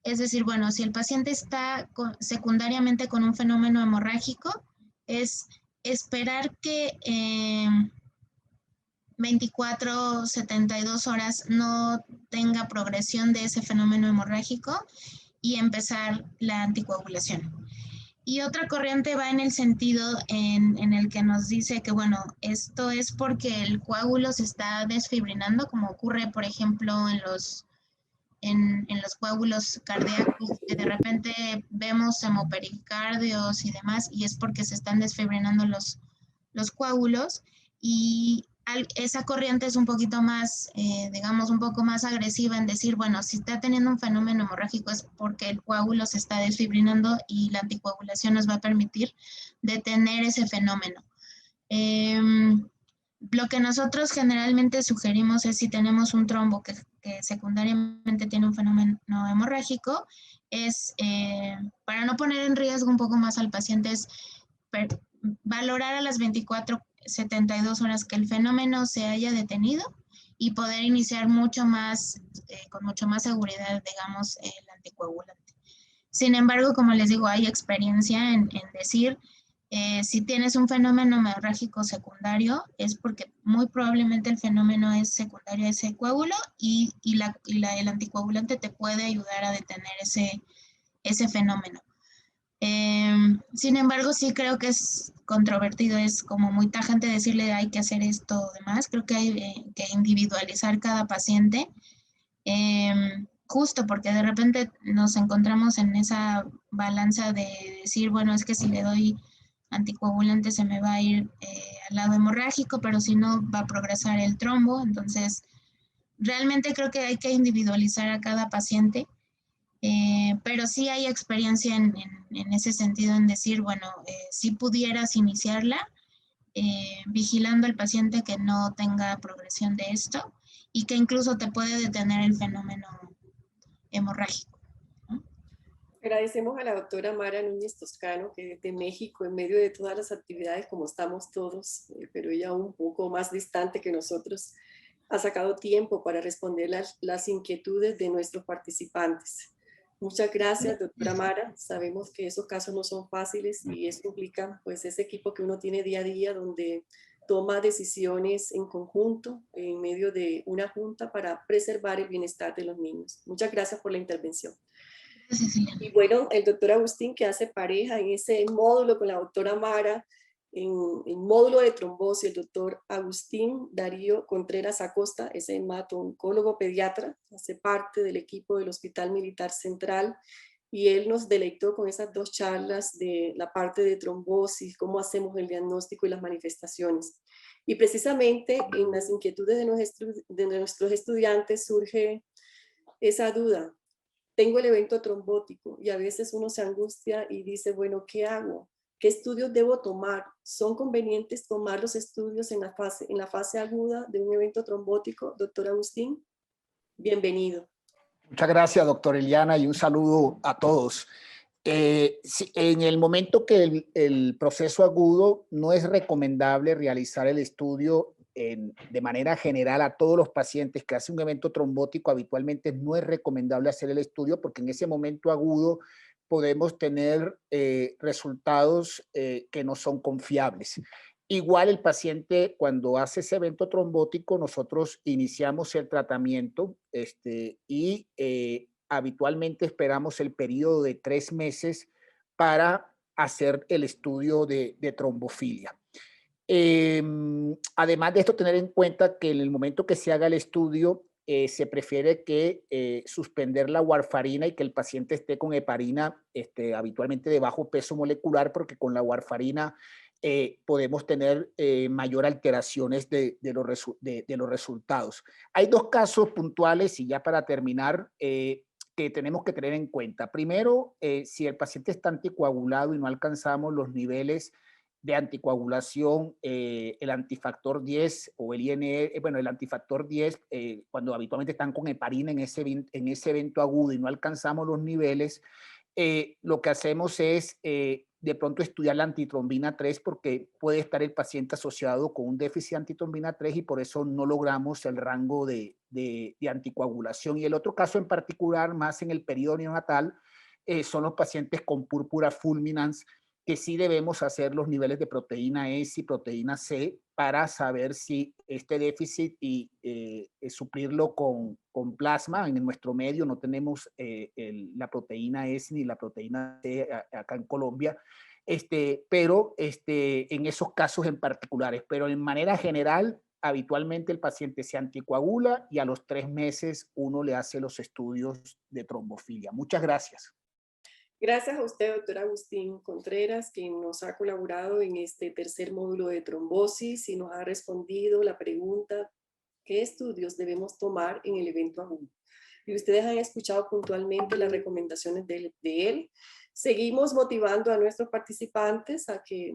decir, bueno, si el paciente está secundariamente con un fenómeno hemorrágico, es esperar que 24, 72 horas no tenga progresión de ese fenómeno hemorrágico y empezar la anticoagulación. Y otra corriente va en el sentido en el que nos dice que, bueno, esto es porque el coágulo se está desfibrinando, como ocurre, por ejemplo, en los coágulos cardíacos, que de repente vemos hemopericardios y demás, y es porque se están desfibrinando los coágulos. Y esa corriente es un poquito más, digamos, un poco más agresiva en decir, bueno, si está teniendo un fenómeno hemorrágico es porque el coágulo se está desfibrinando y la anticoagulación nos va a permitir detener ese fenómeno. Lo que nosotros generalmente sugerimos es si tenemos un trombo que secundariamente tiene un fenómeno hemorrágico, es para no poner en riesgo un poco más al paciente, es valorar a las 72 horas que el fenómeno se haya detenido y poder iniciar mucho más, con mucho más seguridad, digamos, el anticoagulante. Sin embargo, como les digo, hay experiencia en decir, si tienes un fenómeno hemorrágico secundario, es porque muy probablemente el fenómeno es secundario a ese coágulo y el anticoagulante te puede ayudar a detener ese fenómeno. Sin embargo, sí creo que es controvertido, es como muy tajante decirle hay que hacer esto o demás. Creo que hay que individualizar cada paciente, justo porque de repente nos encontramos en esa balanza de decir, bueno, es que si le doy anticoagulante se me va a ir al lado hemorrágico, pero si no va a progresar el trombo. Entonces, realmente creo que hay que individualizar a cada paciente. Pero sí hay experiencia en ese sentido, en decir, bueno, si pudieras iniciarla, vigilando al paciente que no tenga progresión de esto y que incluso te puede detener el fenómeno hemorrágico, ¿no? Agradecemos a la doctora Mara Núñez Toscano, que desde México, en medio de todas las actividades, como estamos todos, pero ella un poco más distante que nosotros, ha sacado tiempo para responder las inquietudes de nuestros participantes. Muchas gracias, doctora Mara. Sabemos que esos casos no son fáciles y eso implica pues ese equipo que uno tiene día a día donde toma decisiones en conjunto en medio de una junta para preservar el bienestar de los niños. Muchas gracias por la intervención. Gracias, Y bueno, el doctor Agustín, que hace pareja en ese módulo con la doctora Mara, en el módulo de trombosis, el doctor Agustín Darío Contreras Acosta, es hemato-oncólogo pediatra, hace parte del equipo del Hospital Militar Central, y él nos deleitó con esas dos charlas de la parte de trombosis, cómo hacemos el diagnóstico y las manifestaciones. Y precisamente en las inquietudes de nuestros estudiantes surge esa duda. Tengo el evento trombótico y a veces uno se angustia y dice, bueno, ¿qué hago? ¿Qué estudios debo tomar? ¿Son convenientes tomar los estudios en la fase aguda de un evento trombótico? Doctor Agustín, bienvenido. Muchas gracias, doctora Eliana, y un saludo a todos. En el momento que el proceso agudo, no es recomendable realizar el estudio de manera general a todos los pacientes que hacen un evento trombótico. Habitualmente no es recomendable hacer el estudio porque en ese momento agudo podemos tener resultados que no son confiables. Igual el paciente, cuando hace ese evento trombótico, nosotros iniciamos el tratamiento y habitualmente esperamos el periodo de 3 meses para hacer el estudio de trombofilia. Además de esto, tener en cuenta que en el momento que se haga el estudio, se prefiere que suspender la warfarina y que el paciente esté con heparina habitualmente de bajo peso molecular, porque con la warfarina podemos tener mayor alteraciones de los resultados. Hay 2 casos puntuales y ya para terminar que tenemos que tener en cuenta. Primero, si el paciente está anticoagulado y no alcanzamos los niveles de anticoagulación, el antifactor 10 o el INE, bueno, el antifactor 10, cuando habitualmente están con heparina en ese evento agudo y no alcanzamos los niveles, lo que hacemos es de pronto estudiar la antitrombina 3 porque puede estar el paciente asociado con un déficit de antitrombina 3 y por eso no logramos el rango de anticoagulación. Y el otro caso en particular, más en el periodo neonatal, son los pacientes con púrpura fulminans, que sí debemos hacer los niveles de proteína S y proteína C para saber si este déficit y suplirlo con plasma. En nuestro medio no tenemos la proteína S ni la proteína C acá en Colombia, pero en esos casos en particulares. Pero en manera general, habitualmente el paciente se anticoagula y a los 3 meses uno le hace los estudios de trombofilia. Muchas gracias. Gracias a usted, doctor Agustín Contreras, quien nos ha colaborado en este tercer módulo de trombosis y nos ha respondido la pregunta: ¿qué estudios debemos tomar en el evento agudo? Y ustedes han escuchado puntualmente las recomendaciones de él. Seguimos motivando a nuestros participantes a que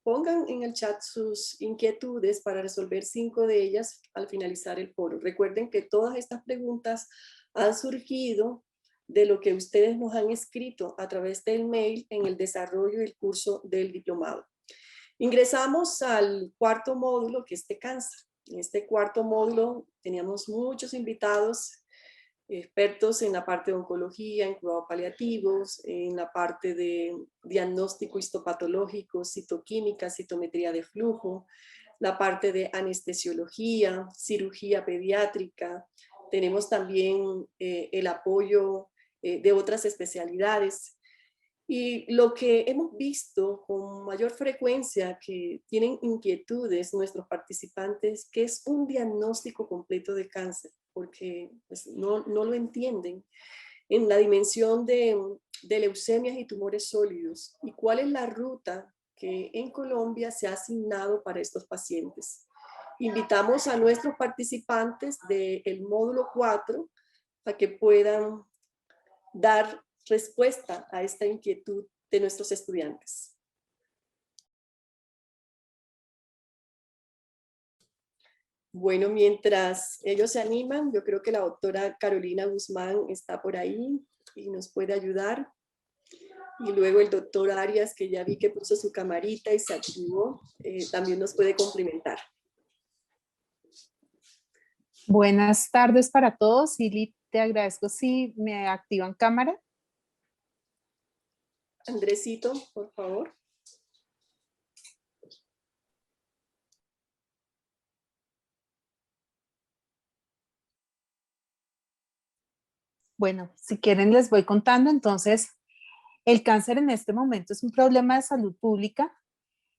pongan en el chat sus inquietudes para resolver 5 de ellas al finalizar el foro. Recuerden que todas estas preguntas han surgido de lo que ustedes nos han escrito a través del mail en el desarrollo del curso del diplomado. Ingresamos al cuarto módulo, que es de cáncer. En este cuarto módulo teníamos muchos invitados, expertos en la parte de oncología, en cuidados paliativos, en la parte de diagnóstico histopatológico, citoquímica, citometría de flujo, la parte de anestesiología, cirugía pediátrica. Tenemos también el apoyo de otras especialidades. Y lo que hemos visto con mayor frecuencia que tienen inquietudes nuestros participantes, que es un diagnóstico completo de cáncer, porque pues, no lo entienden en la dimensión de leucemias y tumores sólidos, y cuál es la ruta que en Colombia se ha asignado para estos pacientes. Invitamos a nuestros participantes del módulo 4 a que puedan dar respuesta a esta inquietud de nuestros estudiantes. Bueno, mientras ellos se animan, yo creo que la doctora Carolina Guzmán está por ahí y nos puede ayudar. Y luego el doctor Arias, que ya vi que puso su camarita y se activó, también nos puede complementar. Buenas tardes para todos. Lili, te agradezco si me activan cámara. Andresito, por favor. Bueno, si quieren les voy contando. Entonces, el cáncer en este momento es un problema de salud pública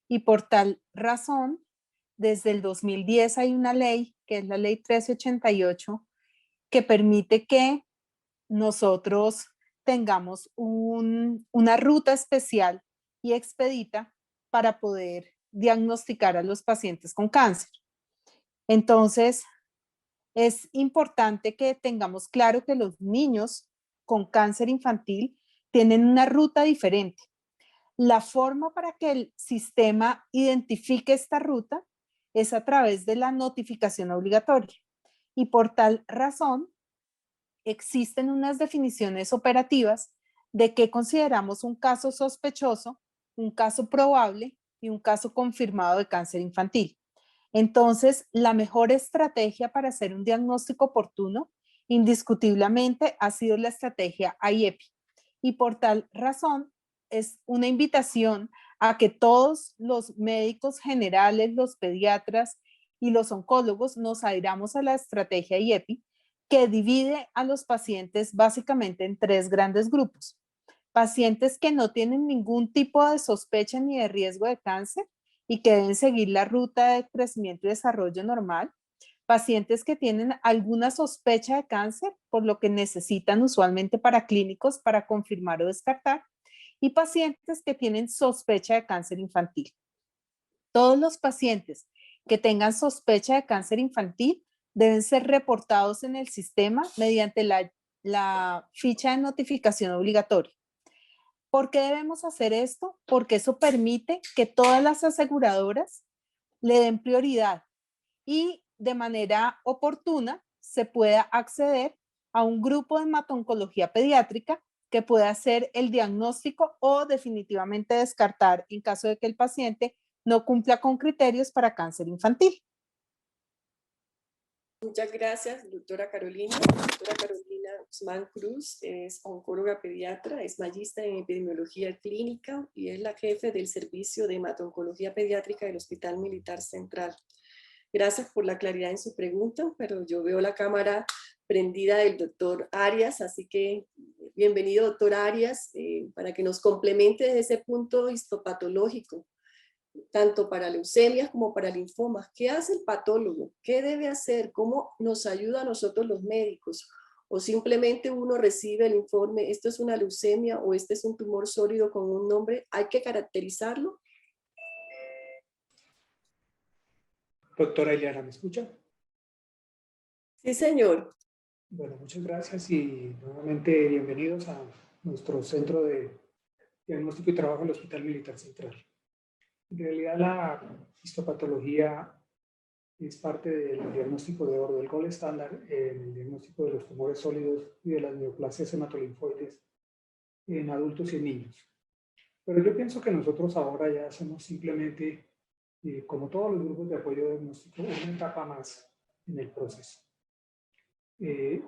y por tal razón, desde el 2010 hay una ley, que es la ley 1388, que permite que nosotros tengamos una ruta especial y expedita para poder diagnosticar a los pacientes con cáncer. Entonces, es importante que tengamos claro que los niños con cáncer infantil tienen una ruta diferente. La forma para que el sistema identifique esta ruta es a través de la notificación obligatoria. Y por tal razón, existen unas definiciones operativas de qué consideramos un caso sospechoso, un caso probable y un caso confirmado de cáncer infantil. Entonces, la mejor estrategia para hacer un diagnóstico oportuno, indiscutiblemente, ha sido la estrategia IEPI. Y por tal razón, es una invitación a que todos los médicos generales, los pediatras y los oncólogos nos adhiramos a la estrategia IEPI, que divide a los pacientes básicamente en 3 grandes grupos. Pacientes que no tienen ningún tipo de sospecha ni de riesgo de cáncer y que deben seguir la ruta de crecimiento y desarrollo normal. Pacientes que tienen alguna sospecha de cáncer, por lo que necesitan usualmente paraclínicos para confirmar o descartar. Y pacientes que tienen sospecha de cáncer infantil. Todos los pacientes que tengan sospecha de cáncer infantil deben ser reportados en el sistema mediante la ficha de notificación obligatoria. ¿Por qué debemos hacer esto? Porque eso permite que todas las aseguradoras le den prioridad y de manera oportuna se pueda acceder a un grupo de hemato-oncología pediátrica que pueda hacer el diagnóstico o definitivamente descartar en caso de que el paciente no cumpla con criterios para cáncer infantil. Muchas gracias, doctora Carolina. Doctora Carolina Guzmán Cruz es oncóloga pediatra, es magíster en epidemiología clínica y es la jefe del servicio de hemato-oncología pediátrica del Hospital Militar Central. Gracias por la claridad en su pregunta, pero yo veo la cámara prendida del doctor Arias, así que bienvenido, doctor Arias, para que nos complemente desde ese punto histopatológico, tanto para leucemias como para linfomas. ¿Qué hace el patólogo? ¿Qué debe hacer? ¿Cómo nos ayuda a nosotros los médicos? o simplemente uno recibe el informe, esto es una leucemia o este es un tumor sólido con un nombre, hay que caracterizarlo. Doctora Eliana, ¿me escucha? Sí, señor. Bueno, muchas gracias y nuevamente bienvenidos a nuestro centro de diagnóstico y trabajo en el Hospital Militar Central. En realidad la histopatología es parte del diagnóstico de oro, del gold estándar en el diagnóstico de los tumores sólidos y de las neoplasias hematolinfoides en adultos y en niños. Pero yo pienso que nosotros ahora ya hacemos simplemente, como todos los grupos de apoyo diagnóstico, una etapa más en el proceso.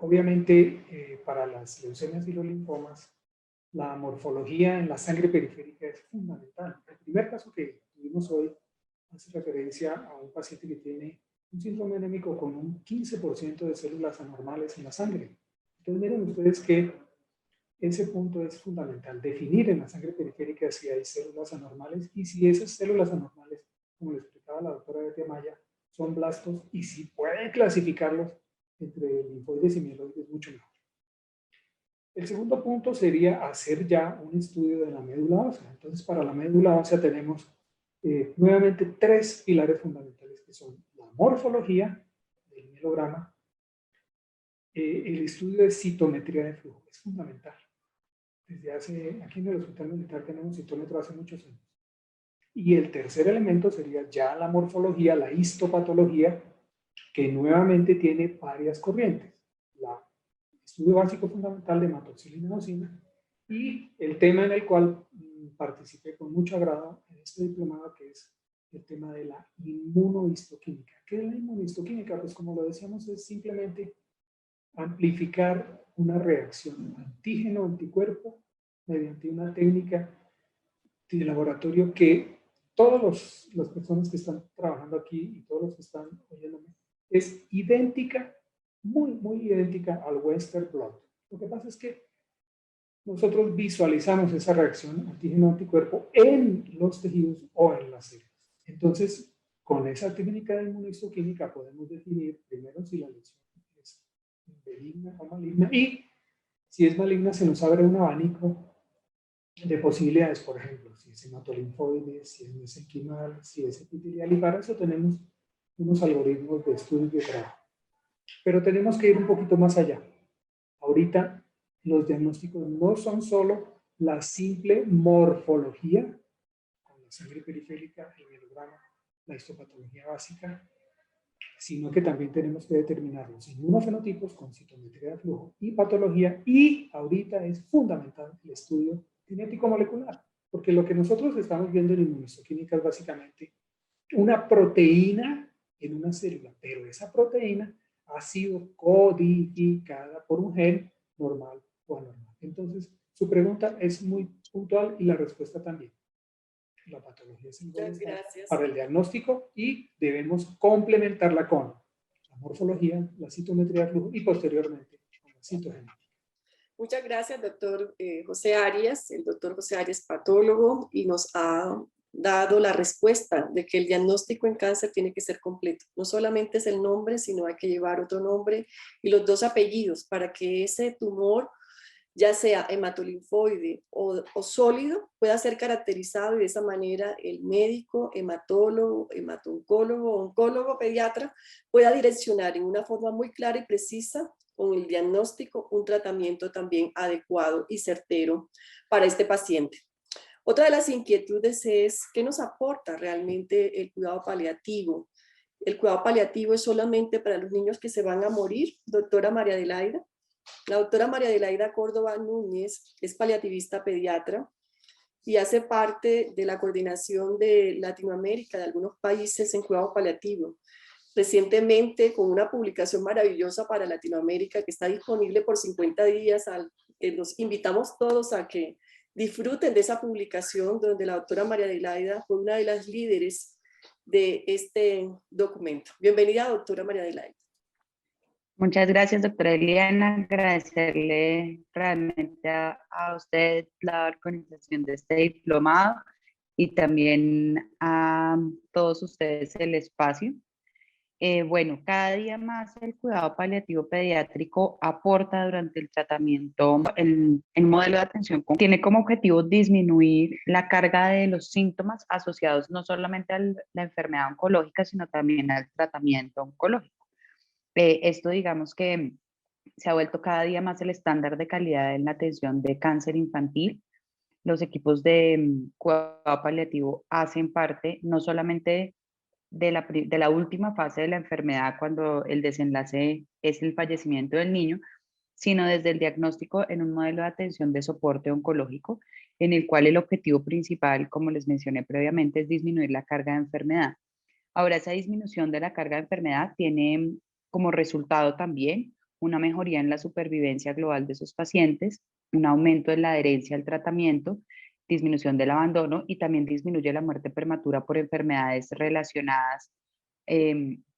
Obviamente, para las leucemias y los linfomas, la morfología en la sangre periférica es fundamental. El primer caso que tuvimos hoy hace referencia a un paciente que tiene un síndrome anémico con un 15% de células anormales en la sangre. Entonces, miren ustedes que ese punto es fundamental, definir en la sangre periférica si hay células anormales y si esas células anormales, como le explicaba la doctora Betty Amaya, son blastos y si pueden clasificarlos entre linfoides y mieloides mucho mejor. El segundo punto sería hacer ya un estudio de la médula ósea. Entonces, para la médula ósea tenemos nuevamente 3 pilares fundamentales que son la morfología del mielograma, el estudio de citometría de flujo, es fundamental. Aquí en el Hospital Militar tenemos citómetro hace muchos años. Y el tercer elemento sería ya la morfología, la histopatología, que nuevamente tiene varias corrientes. El estudio básico fundamental de hematoxilina y el tema en el cual participé con mucho agrado en este diplomado, que es el tema de la inmunohistoquímica. ¿Qué es la inmunohistoquímica? Pues como lo decíamos, es simplemente amplificar una reacción antígeno-anticuerpo mediante una técnica de laboratorio que todas las personas que están trabajando aquí y todos los que están oyéndome, es idéntica, muy idéntica al Western blot. Lo que pasa es que nosotros visualizamos esa reacción antígeno-anticuerpo en los tejidos o en las células. Entonces, con esa técnica de inmunohistoquímica podemos definir primero si la lesión es benigna o maligna y si es maligna se nos abre un abanico de posibilidades, por ejemplo, si es hematolinfoide, si es mesenquimal, si es epitelial, y para eso tenemos unos algoritmos de estudio de trabajo. Pero tenemos que ir un poquito más allá. Ahorita los diagnósticos no son solo la simple morfología, con la sangre periférica, el mielograma, la histopatología básica, sino que también tenemos que determinar los inmunofenotipos con citometría de flujo y patología, y ahorita es fundamental el estudio genético molecular, porque lo que nosotros estamos viendo en inmunohistoquímica es básicamente una proteína en una célula, pero esa proteína ha sido codificada por un gen normal o anormal. Entonces, su pregunta es muy puntual y la respuesta también. La patología es para el diagnóstico y debemos complementarla con la morfología, la citometría de flujo y posteriormente con la citogenética. Muchas gracias, doctor José Arias. El doctor José Arias es patólogo y nos ha dado la respuesta de que el diagnóstico en cáncer tiene que ser completo. No solamente es el nombre, sino hay que llevar otro nombre y los 2 apellidos para que ese tumor, ya sea hematolinfoide o sólido, pueda ser caracterizado y de esa manera el médico, hematólogo, hematoncólogo, oncólogo, pediatra pueda direccionar en una forma muy clara y precisa con el diagnóstico un tratamiento también adecuado y certero para este paciente. Otra de las inquietudes es ¿qué nos aporta realmente el cuidado paliativo? ¿El cuidado paliativo es solamente para los niños que se van a morir, doctora María Adelaida? La doctora María Adelaida Córdoba Núñez es paliativista pediatra y hace parte de la coordinación de Latinoamérica, de algunos países en cuidado paliativo. Recientemente, con una publicación maravillosa para Latinoamérica que está disponible por 50 días, los invitamos todos a que disfruten de esa publicación donde la doctora María Adelaida fue una de las líderes de este documento. Bienvenida, doctora María Adelaida. Muchas gracias, doctora Eliana. Agradecerle realmente a usted la organización de este diplomado y también a todos ustedes el espacio. Bueno, cada día más el cuidado paliativo pediátrico aporta durante el tratamiento, el modelo de atención tiene como objetivo disminuir la carga de los síntomas asociados no solamente a la enfermedad oncológica, sino también al tratamiento oncológico. Esto digamos que se ha vuelto cada día más el estándar de calidad en la atención de cáncer infantil. Los equipos de cuidado paliativo hacen parte no solamente de la última fase de la enfermedad, cuando el desenlace es el fallecimiento del niño, sino desde el diagnóstico en un modelo de atención de soporte oncológico, en el cual el objetivo principal, como les mencioné previamente, es disminuir la carga de enfermedad. Ahora, esa disminución de la carga de enfermedad tiene como resultado también una mejoría en la supervivencia global de esos pacientes, un aumento en la adherencia al tratamiento, disminución del abandono y también disminuye la muerte prematura por enfermedades relacionadas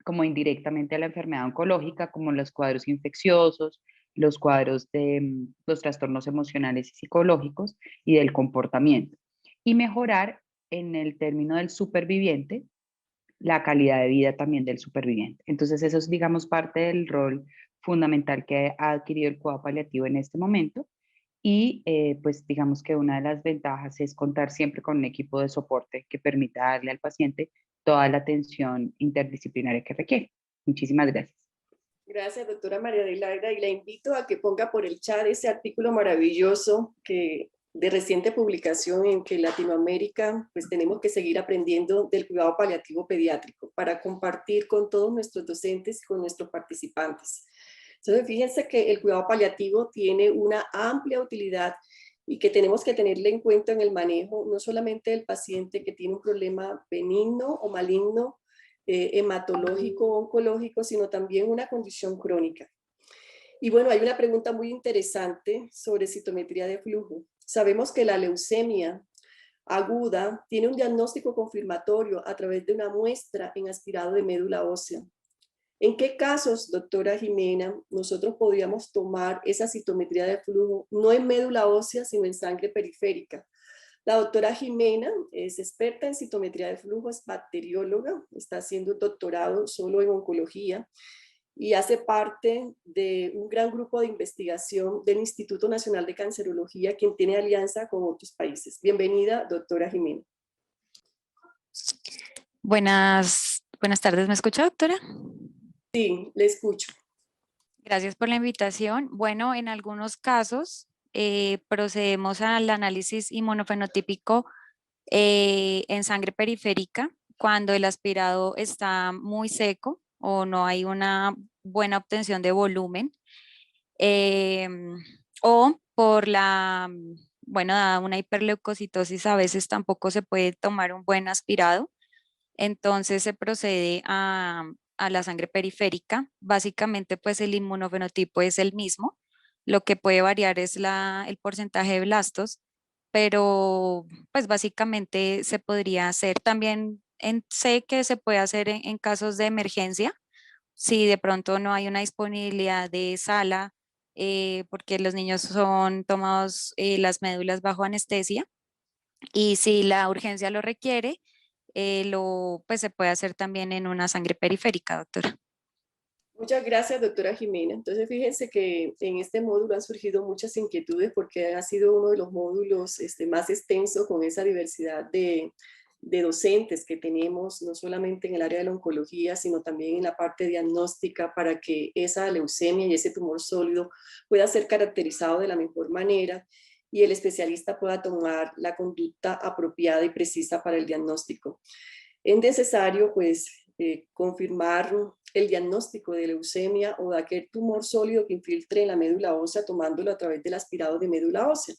como indirectamente a la enfermedad oncológica, como los cuadros infecciosos, los cuadros de los trastornos emocionales y psicológicos y del comportamiento. Y mejorar en el término del superviviente la calidad de vida también del superviviente. Entonces eso es, digamos, parte del rol fundamental que ha adquirido el cuidado paliativo en este momento. Y pues digamos que una de las ventajas es contar siempre con un equipo de soporte que permita darle al paciente toda la atención interdisciplinaria que requiere. Muchísimas gracias. Gracias, doctora María Adelaida, y la invito a que ponga por el chat ese artículo maravilloso de reciente publicación en que en Latinoamérica pues tenemos que seguir aprendiendo del cuidado paliativo pediátrico para compartir con todos nuestros docentes y con nuestros participantes. Entonces, fíjense que el cuidado paliativo tiene una amplia utilidad y que tenemos que tenerle en cuenta en el manejo, no solamente del paciente que tiene un problema benigno o maligno, hematológico o oncológico, sino también una condición crónica. Y bueno, hay una pregunta muy interesante sobre citometría de flujo. Sabemos que la leucemia aguda tiene un diagnóstico confirmatorio a través de una muestra en aspirado de médula ósea. ¿En qué casos, doctora Jimena, nosotros podríamos tomar esa citometría de flujo, no en médula ósea, sino en sangre periférica? La doctora Jimena es experta en citometría de flujo, es bacterióloga, está haciendo doctorado solo en oncología y hace parte de un gran grupo de investigación del Instituto Nacional de Cancerología, quien tiene alianza con otros países. Bienvenida, doctora Jimena. Buenas tardes, ¿me escucha, doctora? Sí, le escucho. Gracias por la invitación. Bueno, en algunos casos procedemos al análisis inmunofenotípico en sangre periférica cuando el aspirado está muy seco o no hay una buena obtención de volumen o por dada una hiperleucocitosis a veces tampoco se puede tomar un buen aspirado. Entonces se procede a la sangre periférica. Básicamente, pues el inmunofenotipo es el mismo. Lo que puede variar es el porcentaje de blastos, pero pues básicamente se podría hacer también, sé que se puede hacer en casos de emergencia, si de pronto no hay una disponibilidad de sala, porque los niños son tomados las médulas bajo anestesia, y si la urgencia lo requiere, pues se puede hacer también en una sangre periférica, doctora. Muchas gracias, doctora Jimena. Entonces, fíjense que en este módulo han surgido muchas inquietudes porque ha sido uno de los módulos más extensos con esa diversidad de docentes que tenemos, no solamente en el área de la oncología, sino también en la parte diagnóstica para que esa leucemia y ese tumor sólido pueda ser caracterizado de la mejor manera y el especialista pueda tomar la conducta apropiada y precisa para el diagnóstico. Es necesario, pues, confirmar el diagnóstico de leucemia o de aquel tumor sólido que infiltre en la médula ósea tomándolo a través del aspirado de médula ósea.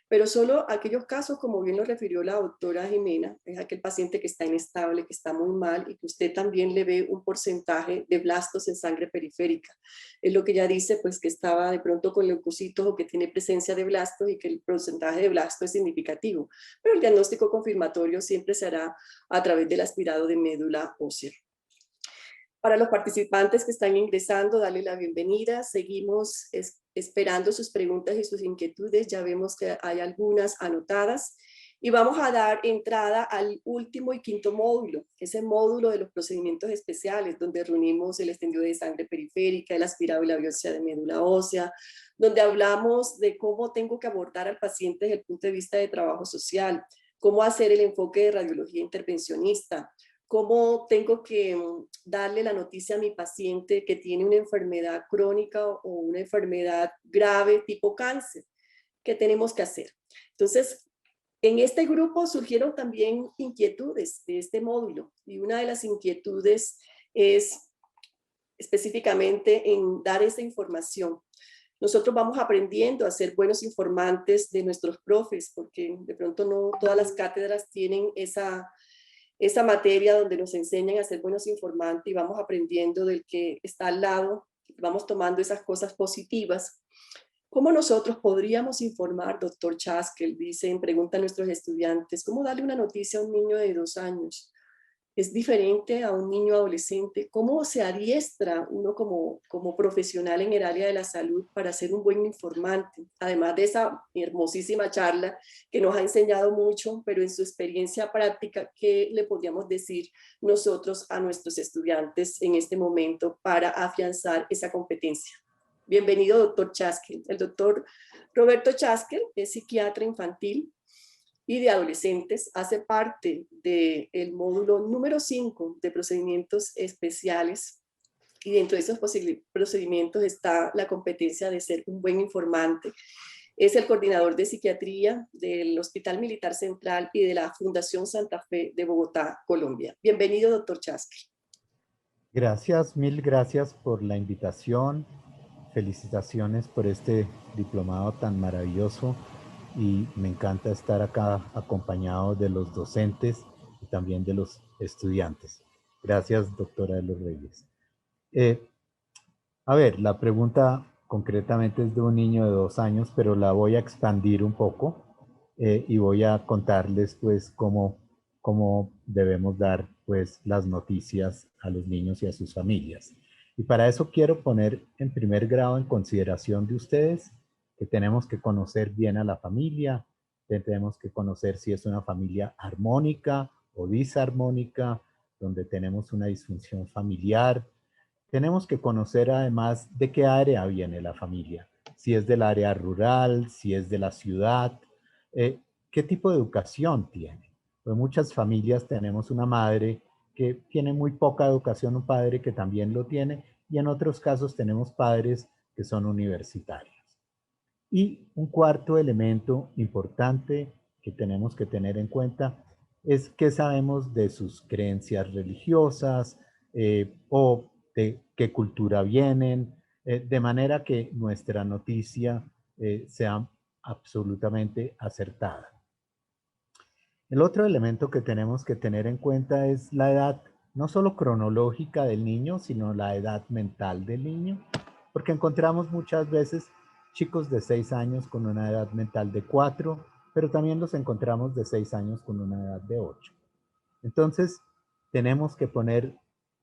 Pero solo aquellos casos, como bien lo refirió la doctora Jimena, es aquel paciente que está inestable, que está muy mal y que usted también le ve un porcentaje de blastos en sangre periférica. Es lo que ella dice, pues que estaba de pronto con leucocitos o que tiene presencia de blastos y que el porcentaje de blastos es significativo. Pero el diagnóstico confirmatorio siempre se hará a través del aspirado de médula ósea. Para los participantes que están ingresando, darle la bienvenida. Seguimos esperando sus preguntas y sus inquietudes. Ya vemos que hay algunas anotadas Y vamos a dar entrada al último y quinto módulo, ese módulo de los procedimientos especiales, donde reunimos el extendido de sangre periférica, el aspirado y la biopsia de médula ósea, donde hablamos de cómo tengo que abordar al paciente desde el punto de vista de trabajo social, cómo hacer el enfoque de radiología intervencionista, cómo tengo que darle la noticia a mi paciente que tiene una enfermedad crónica o una enfermedad grave tipo cáncer. ¿Qué tenemos que hacer? Entonces, en este grupo surgieron también inquietudes de este módulo, y una de las inquietudes es específicamente en dar esta información. Nosotros vamos aprendiendo a ser buenos informantes de nuestros profes, porque de pronto no todas las cátedras tienen esa materia donde nos enseñan a ser buenos informantes, y vamos aprendiendo del que está al lado, vamos tomando esas cosas positivas. ¿Cómo nosotros podríamos informar, doctor Chaskel? Preguntan nuestros estudiantes, ¿cómo darle una noticia a un niño de 2 años? ¿Es diferente a un niño adolescente? ¿Cómo se adiestra uno como profesional en el área de la salud para ser un buen informante? Además de esa hermosísima charla que nos ha enseñado mucho, pero en su experiencia práctica, ¿qué le podríamos decir nosotros a nuestros estudiantes en este momento para afianzar esa competencia? Bienvenido, doctor Chaskel. El doctor Roberto Chaskel es psiquiatra infantil y de adolescentes, hace parte del módulo número 5 de procedimientos especiales, y dentro de esos procedimientos está la competencia de ser un buen informante. Es el coordinador de psiquiatría del Hospital Militar Central y de la Fundación Santa Fe de Bogotá, Colombia. Bienvenido, doctor Chaskel. Gracias, mil gracias por la invitación. Felicitaciones por este diplomado tan maravilloso, y me encanta estar acá acompañado de los docentes y también de los estudiantes. Gracias, doctora de los Reyes. A ver, la pregunta concretamente es de un niño de 2 años, pero la voy a expandir un poco y voy a contarles pues cómo debemos dar pues las noticias a los niños y a sus familias. Y para eso quiero poner en primer grado en consideración de ustedes que tenemos que conocer bien a la familia, tenemos que conocer si es una familia armónica o disarmónica, donde tenemos una disfunción familiar. Tenemos que conocer además de qué área viene la familia, si es del área rural, si es de la ciudad, qué tipo de educación tiene. En muchas familias tenemos una madre que tiene muy poca educación, un padre que también lo tiene, y en otros casos tenemos padres que son universitarios. Y un cuarto elemento importante que tenemos que tener en cuenta es qué sabemos de sus creencias religiosas o de qué cultura vienen, de manera que nuestra noticia sea absolutamente acertada. El otro elemento que tenemos que tener en cuenta es la edad, no solo cronológica del niño, sino la edad mental del niño, porque encontramos muchas veces chicos de 6 años con una edad mental de 4, pero también los encontramos de 6 años con una edad de 8. Entonces, tenemos que poner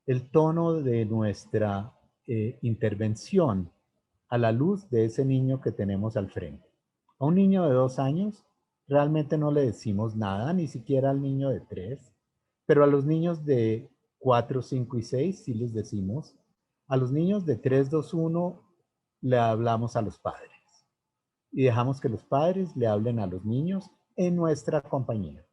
el tono de nuestra intervención a la luz de ese niño que tenemos al frente. A un niño de 2 años realmente no le decimos nada, ni siquiera al niño de 3, pero a los niños de 4, 5 y 6 sí les decimos. A los niños de 3, 2, 1 le hablamos a los padres y dejamos que los padres le hablen a los niños en nuestra compañía.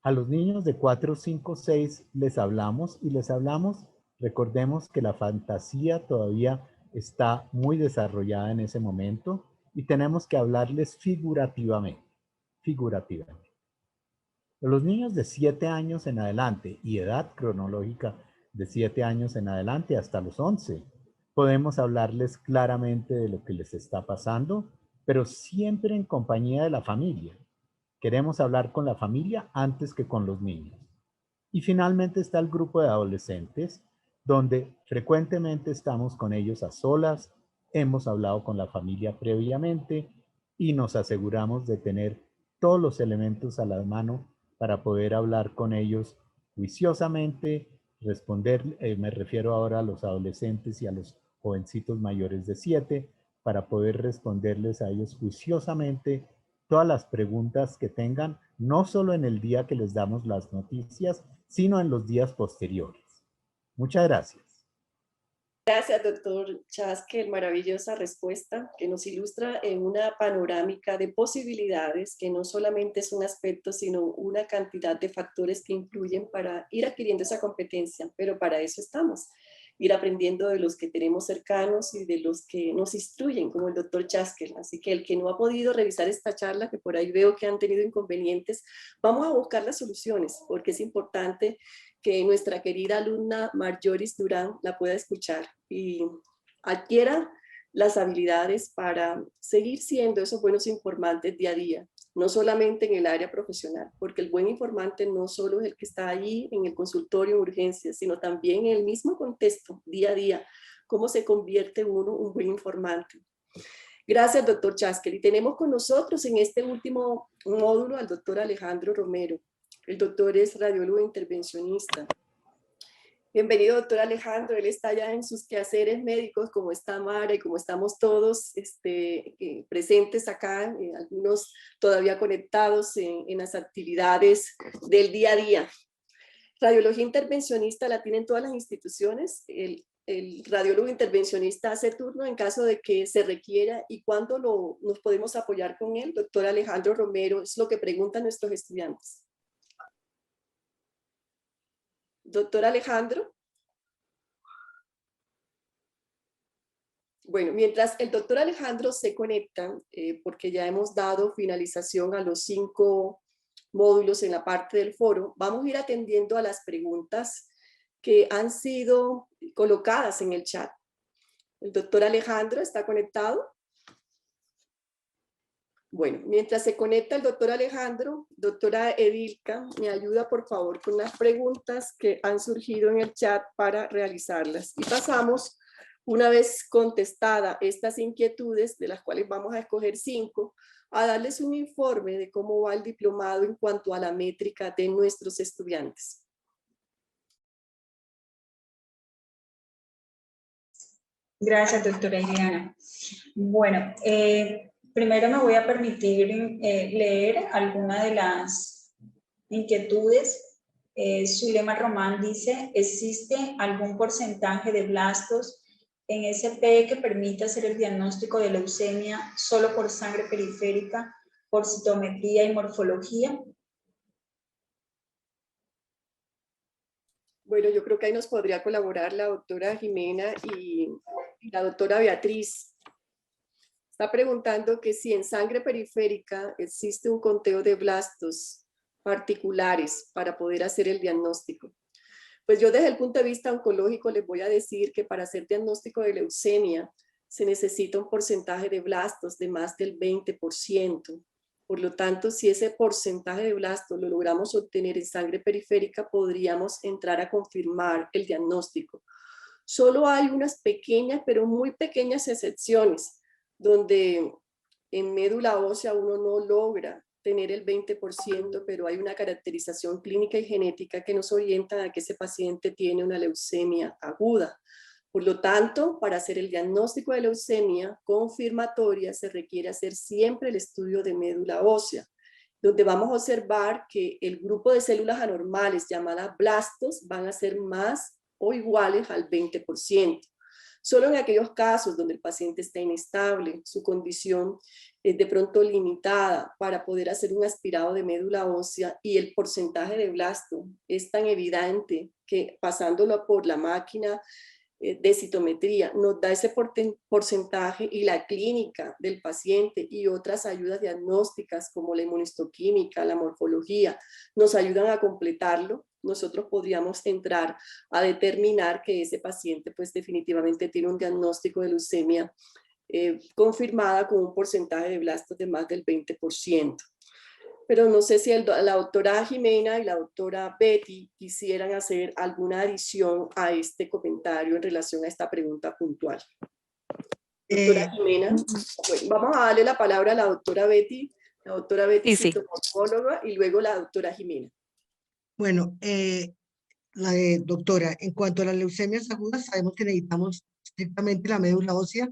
A los niños de 4, 5, 6 les hablamos, y les hablamos, recordemos que la fantasía todavía está muy desarrollada en ese momento y tenemos que hablarles figurativamente. A los niños de 7 años en adelante y edad cronológica de 7 años en adelante hasta los 11, podemos hablarles claramente de lo que les está pasando, pero siempre en compañía de la familia. Queremos hablar con la familia antes que con los niños. Y finalmente está el grupo de adolescentes, donde frecuentemente estamos con ellos a solas, hemos hablado con la familia previamente y nos aseguramos de tener todos los elementos a la mano para poder hablar con ellos juiciosamente, responder, me refiero ahora a los adolescentes y a los jovencitos mayores de 7, para poder responderles a ellos juiciosamente todas las preguntas que tengan, no solo en el día que les damos las noticias, sino en los días posteriores. Muchas gracias. Gracias, doctor Chaskel, maravillosa respuesta que nos ilustra en una panorámica de posibilidades que no solamente es un aspecto, sino una cantidad de factores que influyen para ir adquiriendo esa competencia, pero para eso estamos, ir aprendiendo de los que tenemos cercanos y de los que nos instruyen, como el doctor Chaskel. Así que el que no ha podido revisar esta charla, que por ahí veo que han tenido inconvenientes, vamos a buscar las soluciones, porque es importante que nuestra querida alumna Marjoris Durán la pueda escuchar y adquiera las habilidades para seguir siendo esos buenos informantes día a día, no solamente en el área profesional, porque el buen informante no solo es el que está allí en el consultorio de urgencias, sino también en el mismo contexto, día a día, cómo se convierte uno un buen informante. Gracias, doctor Chaskel. Y tenemos con nosotros en este último módulo al doctor Alejandro Romero. El doctor es radiólogo intervencionista. Bienvenido, doctor Alejandro. Él está ya en sus quehaceres médicos, como está Mara y como estamos todos presentes acá, algunos todavía conectados en las actividades del día a día. Radiología intervencionista la tienen todas las instituciones. El radiólogo intervencionista hace turno en caso de que se requiera y cuándo nos podemos apoyar con él. Doctor Alejandro Romero, es lo que preguntan nuestros estudiantes. Doctor Alejandro. Bueno, mientras el doctor Alejandro se conecta, porque ya hemos dado finalización a los 5 módulos en la parte del foro, vamos a ir atendiendo a las preguntas que han sido colocadas en el chat. ¿El doctor Alejandro está conectado? Bueno, mientras se conecta el doctor Alejandro, doctora Edilka, me ayuda por favor con las preguntas que han surgido en el chat para realizarlas. Y pasamos, una vez contestadas estas inquietudes, de las cuales vamos a escoger 5, a darles un informe de cómo va el diplomado en cuanto a la métrica de nuestros estudiantes. Gracias, doctora Ileana. Bueno, primero me voy a permitir leer algunas de las inquietudes. Zulema Román dice, ¿existe algún porcentaje de blastos en SP que permita hacer el diagnóstico de leucemia solo por sangre periférica, por citometría y morfología? Bueno, yo creo que ahí nos podría colaborar la doctora Jimena y la doctora Beatriz. Está preguntando que si en sangre periférica existe un conteo de blastos particulares para poder hacer el diagnóstico. Pues yo desde el punto de vista oncológico les voy a decir que para hacer diagnóstico de leucemia se necesita un porcentaje de blastos de más del 20%. Por lo tanto, si ese porcentaje de blastos lo logramos obtener en sangre periférica, podríamos entrar a confirmar el diagnóstico. Solo hay unas pequeñas, pero muy pequeñas excepciones, donde en médula ósea uno no logra tener el 20%, pero hay una caracterización clínica y genética que nos orienta a que ese paciente tiene una leucemia aguda. Por lo tanto, para hacer el diagnóstico de leucemia confirmatoria se requiere hacer siempre el estudio de médula ósea, donde vamos a observar que el grupo de células anormales llamadas blastos van a ser más o iguales al 20%. Solo en aquellos casos donde el paciente está inestable, su condición es de pronto limitada para poder hacer un aspirado de médula ósea y el porcentaje de blasto es tan evidente que pasándolo por la máquina de citometría nos da ese porcentaje y la clínica del paciente y otras ayudas diagnósticas como la inmunistoquímica, la morfología, nos ayudan a completarlo. Nosotros podríamos entrar a determinar que ese paciente pues definitivamente tiene un diagnóstico de leucemia confirmada con un porcentaje de blastos de más del 20%. Pero no sé si la doctora Jimena y la doctora Betty quisieran hacer alguna adición a este comentario en relación a esta pregunta puntual. Doctora Jimena, bueno, vamos a darle la palabra a la doctora Betty citomorfóloga, y luego la doctora Jimena. Bueno, doctora, en cuanto a las leucemias agudas, sabemos que necesitamos estrictamente la médula ósea,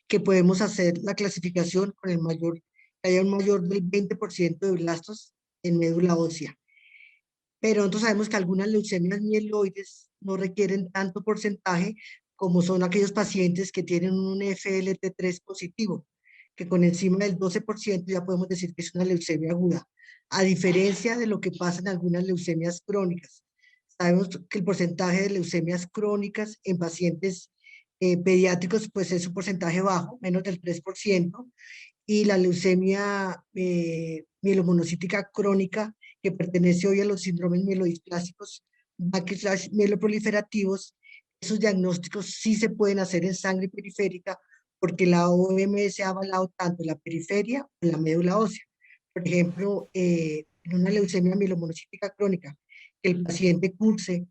que podemos hacer la clasificación con el mayor que haya un mayor del 20% de blastos en médula ósea. Pero nosotros sabemos que algunas leucemias mieloides no requieren tanto porcentaje como son aquellos pacientes que tienen un FLT3 positivo, que con encima del 12% ya podemos decir que es una leucemia aguda, a diferencia de lo que pasa en algunas leucemias crónicas. Sabemos que el porcentaje de leucemias crónicas en pacientes pediátricos pues es un porcentaje bajo, menos del 3%, y la leucemia mielomonocítica crónica, que pertenece hoy a los síndromes mielodisplasicos mieloproliferativos, esos diagnósticos sí se pueden hacer en sangre periférica porque la OMS ha avalado tanto la periferia como la médula ósea. Por ejemplo, en una leucemia mielomonocítica crónica, que el paciente curse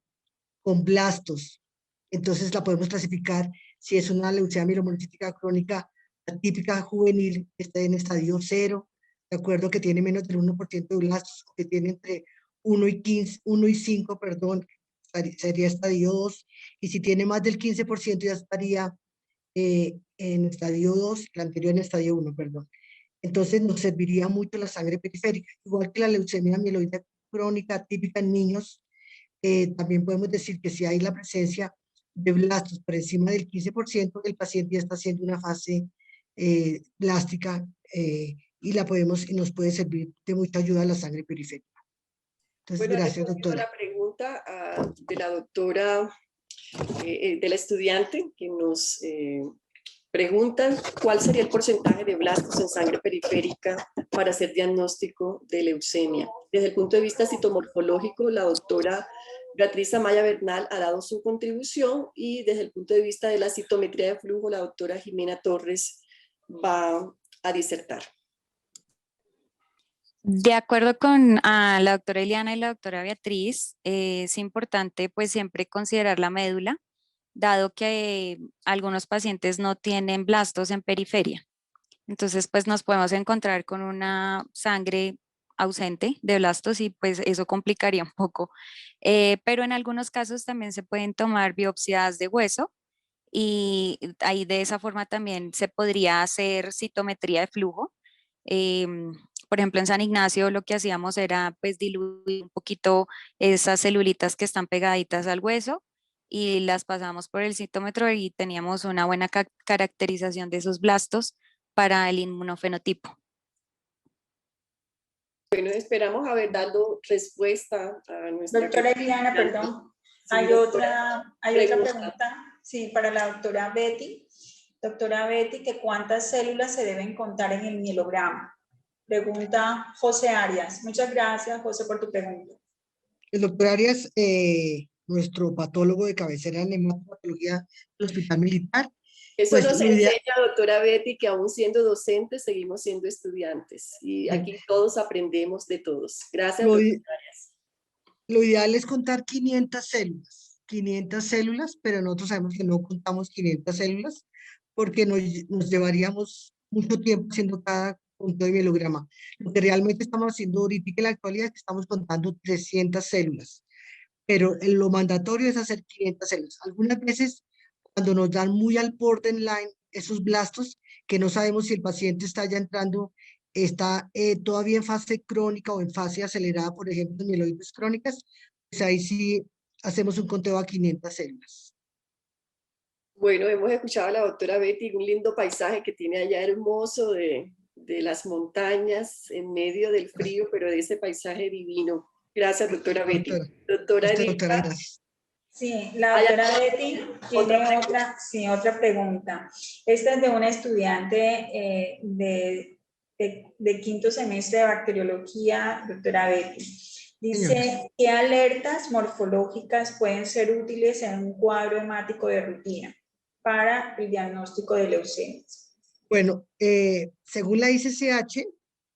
con blastos, entonces la podemos clasificar si es una leucemia mielomonocítica crónica atípica juvenil, que está en estadio 0, de acuerdo, que tiene menos del 1% de blastos, o que tiene entre 1 y 5, perdón, sería estadio 2, y si tiene más del 15% ya estaría en estadio 2, la anterior en estadio 1, perdón. Entonces nos serviría mucho la sangre periférica, igual que la leucemia mieloide crónica típica en niños. También podemos decir que si hay la presencia de blastos por encima del 15%, el paciente ya está haciendo una fase blástica y nos puede servir de mucha ayuda a la sangre periférica. Entonces, bueno, gracias, doctora. La pregunta de la doctora, de la estudiante que nos preguntan cuál sería el porcentaje de blastos en sangre periférica para hacer diagnóstico de leucemia. Desde el punto de vista citomorfológico, la doctora Beatriz Amaya Bernal ha dado su contribución, y desde el punto de vista de la citometría de flujo, la doctora Jimena Torres va a disertar. De acuerdo con la doctora Eliana y la doctora Beatriz, es importante pues siempre considerar la médula, dado que algunos pacientes no tienen blastos en periferia. Entonces pues nos podemos encontrar con una sangre ausente de blastos y pues eso complicaría un poco. Pero en algunos casos también se pueden tomar biopsias de hueso, y ahí de esa forma también se podría hacer citometría de flujo. Por ejemplo, en San Ignacio lo que hacíamos era pues diluir un poquito esas celulitas que están pegaditas al hueso y las pasamos por el citómetro y teníamos una buena caracterización de esos blastos para el inmunofenotipo. Bueno, esperamos haber dado respuesta a nuestra... Doctora Eliana, perdón. Sí, hay otra pregunta, sí, para la doctora Betty. Doctora Betty, que ¿cuántas células se deben contar en el mielograma? Pregunta José Arias. Muchas gracias, José, por tu pregunta. El doctor Arias, nuestro patólogo de cabecera en hematopatología del Hospital Militar. Eso pues, nos enseña, doctora Betty, que aún siendo docentes seguimos siendo estudiantes, y aquí todos aprendemos de todos. Gracias, doctora Arias. Lo ideal es contar 500 células, pero nosotros sabemos que no contamos 500 células porque nos llevaríamos mucho tiempo haciendo cada punto de mielograma. Lo que realmente estamos haciendo ahorita en la actualidad es que estamos contando 300 células, pero lo mandatorio es hacer 500 células. Algunas veces, cuando nos dan muy al borderline esos blastos, que no sabemos si el paciente está ya entrando, está todavía en fase crónica o en fase acelerada, por ejemplo, en mieloides crónicas, pues ahí sí hacemos un conteo a 500 células. Bueno, hemos escuchado a la doctora Betty, un lindo paisaje que tiene allá hermoso de las montañas en medio del frío, pero de ese paisaje divino. Gracias, doctora Betty. Doctora Edilka. Sí, la doctora Betty tiene otra pregunta. Esta es de una estudiante de quinto semestre de bacteriología, doctora Betty. Dice, ¿qué alertas morfológicas pueden ser útiles en un cuadro hemático de rutina para el diagnóstico de leucemias? Bueno, según la ICCH,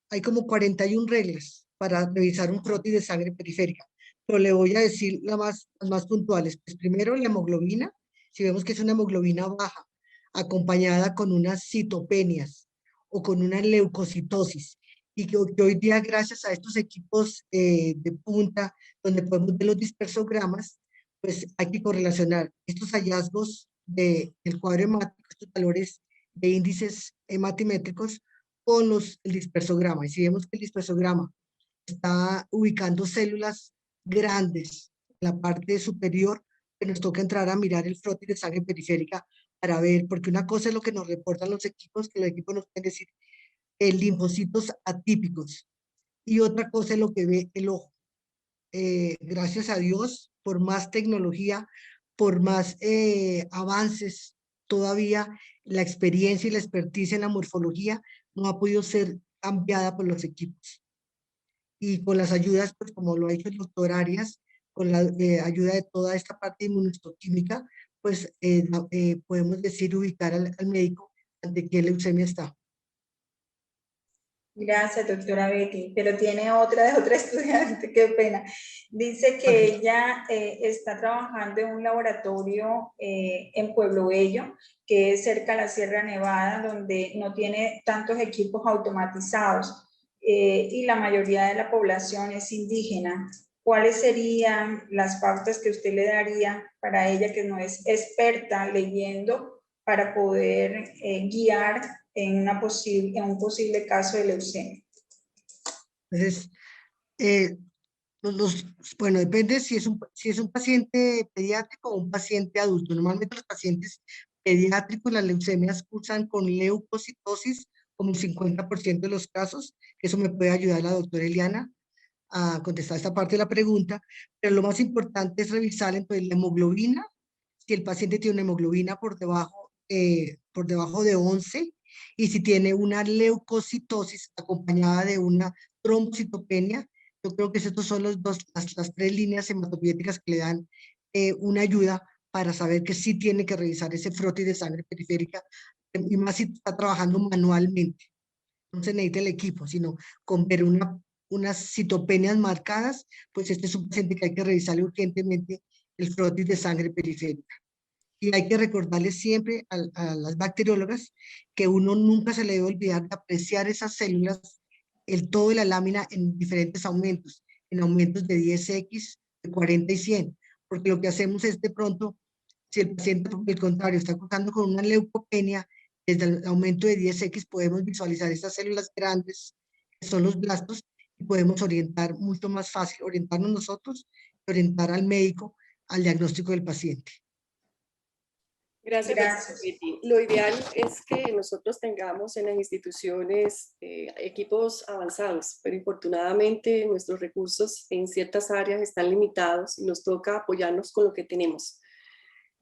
hay como 41 reglas para revisar un prótesis de sangre periférica, pero le voy a decir las más puntuales. Pues primero, la hemoglobina, si vemos que es una hemoglobina baja, acompañada con unas citopenias o con una leucocitosis, y que hoy día, gracias a estos equipos de punta, donde podemos ver los dispersogramas, pues hay que correlacionar estos hallazgos del cuadro hemático, estos valores de índices hematimétricos, con el dispersograma. Y si vemos que el dispersograma está ubicando células grandes en la parte superior, pues nos toca entrar a mirar el frotis de sangre periférica para ver, porque una cosa es lo que nos reportan los equipos, que los equipos nos pueden decir linfocitos atípicos, y otra cosa es lo que ve el ojo. Gracias a Dios, por más tecnología, por más avances, todavía la experiencia y la experticia en la morfología no ha podido ser cambiada por los equipos. Y con las ayudas, pues como lo ha hecho el doctor Arias, con la ayuda de toda esta parte inmunohistoquímica, pues podemos decir, ubicar al médico ante qué leucemia está. Gracias, doctora Betty, pero tiene otra estudiante, qué pena. Dice que ella está trabajando en un laboratorio en Pueblo Bello, que es cerca de la Sierra Nevada, donde no tiene tantos equipos automatizados y la mayoría de la población es indígena. ¿Cuáles serían las pautas que usted le daría para ella, que no es experta leyendo, para poder guiar en un posible caso de leucemia? Entonces, bueno, depende si es un paciente pediátrico o un paciente adulto. Normalmente los pacientes pediátricos, las leucemias cursan con leucocitosis, como el 50% de los casos. Eso me puede ayudar la doctora Eliana a contestar esta parte de la pregunta, pero lo más importante es revisar entonces la hemoglobina, si el paciente tiene una hemoglobina por debajo de 11, y si tiene una leucocitosis acompañada de una trombocitopenia. Yo creo que estos son las 3 líneas hematopoyéticas que le dan una ayuda para saber que sí tiene que revisar ese frotis de sangre periférica, y más si está trabajando manualmente. No se necesita el equipo, sino con ver unas citopenias marcadas, pues este es un paciente que hay que revisarle urgentemente el frotis de sangre periférica. Y hay que recordarle siempre a las bacteriólogas que uno nunca se le debe olvidar de apreciar esas células, el todo de la lámina, en diferentes aumentos, en aumentos de 10x, de 40 y 100, porque lo que hacemos es de pronto, si el paciente, por el contrario, está contando con una leucopenia, desde el aumento de 10x podemos visualizar esas células grandes, que son los blastos, y podemos orientar mucho más fácil, orientarnos nosotros y orientar al médico al diagnóstico del paciente. Gracias. Betty. Lo ideal es que nosotros tengamos en las instituciones equipos avanzados, pero infortunadamente nuestros recursos en ciertas áreas están limitados y nos toca apoyarnos con lo que tenemos.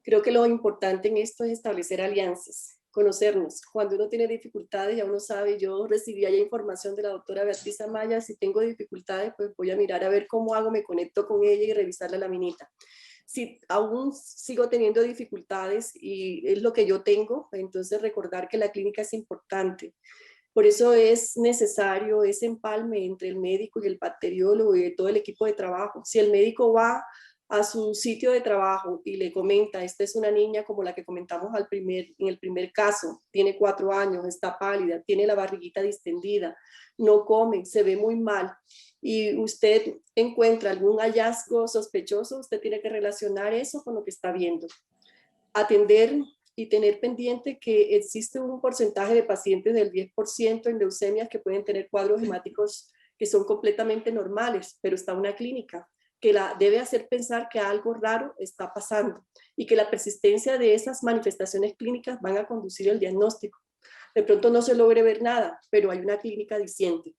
Creo que lo importante en esto es establecer alianzas, conocernos. Cuando uno tiene dificultades, ya uno sabe, yo recibí ya información de la doctora Beatriz Amaya, si tengo dificultades, pues voy a mirar a ver cómo hago, me conecto con ella y revisar la laminita. Si aún sigo teniendo dificultades y es lo que yo tengo, entonces recordar que la clínica es importante. Por eso es necesario ese empalme entre el médico y el bacteriólogo y todo el equipo de trabajo. Si el médico va a su sitio de trabajo y le comenta, esta es una niña como la que comentamos en el primer caso, tiene 4 años, está pálida, tiene la barriguita distendida, no come, se ve muy mal, y usted encuentra algún hallazgo sospechoso, usted tiene que relacionar eso con lo que está viendo. Atender y tener pendiente que existe un porcentaje de pacientes del 10% en leucemias que pueden tener cuadros hemáticos que son completamente normales, pero está una clínica que la debe hacer pensar que algo raro está pasando y que la persistencia de esas manifestaciones clínicas van a conducir al diagnóstico. De pronto no se logre ver nada, pero hay una clínica diciente.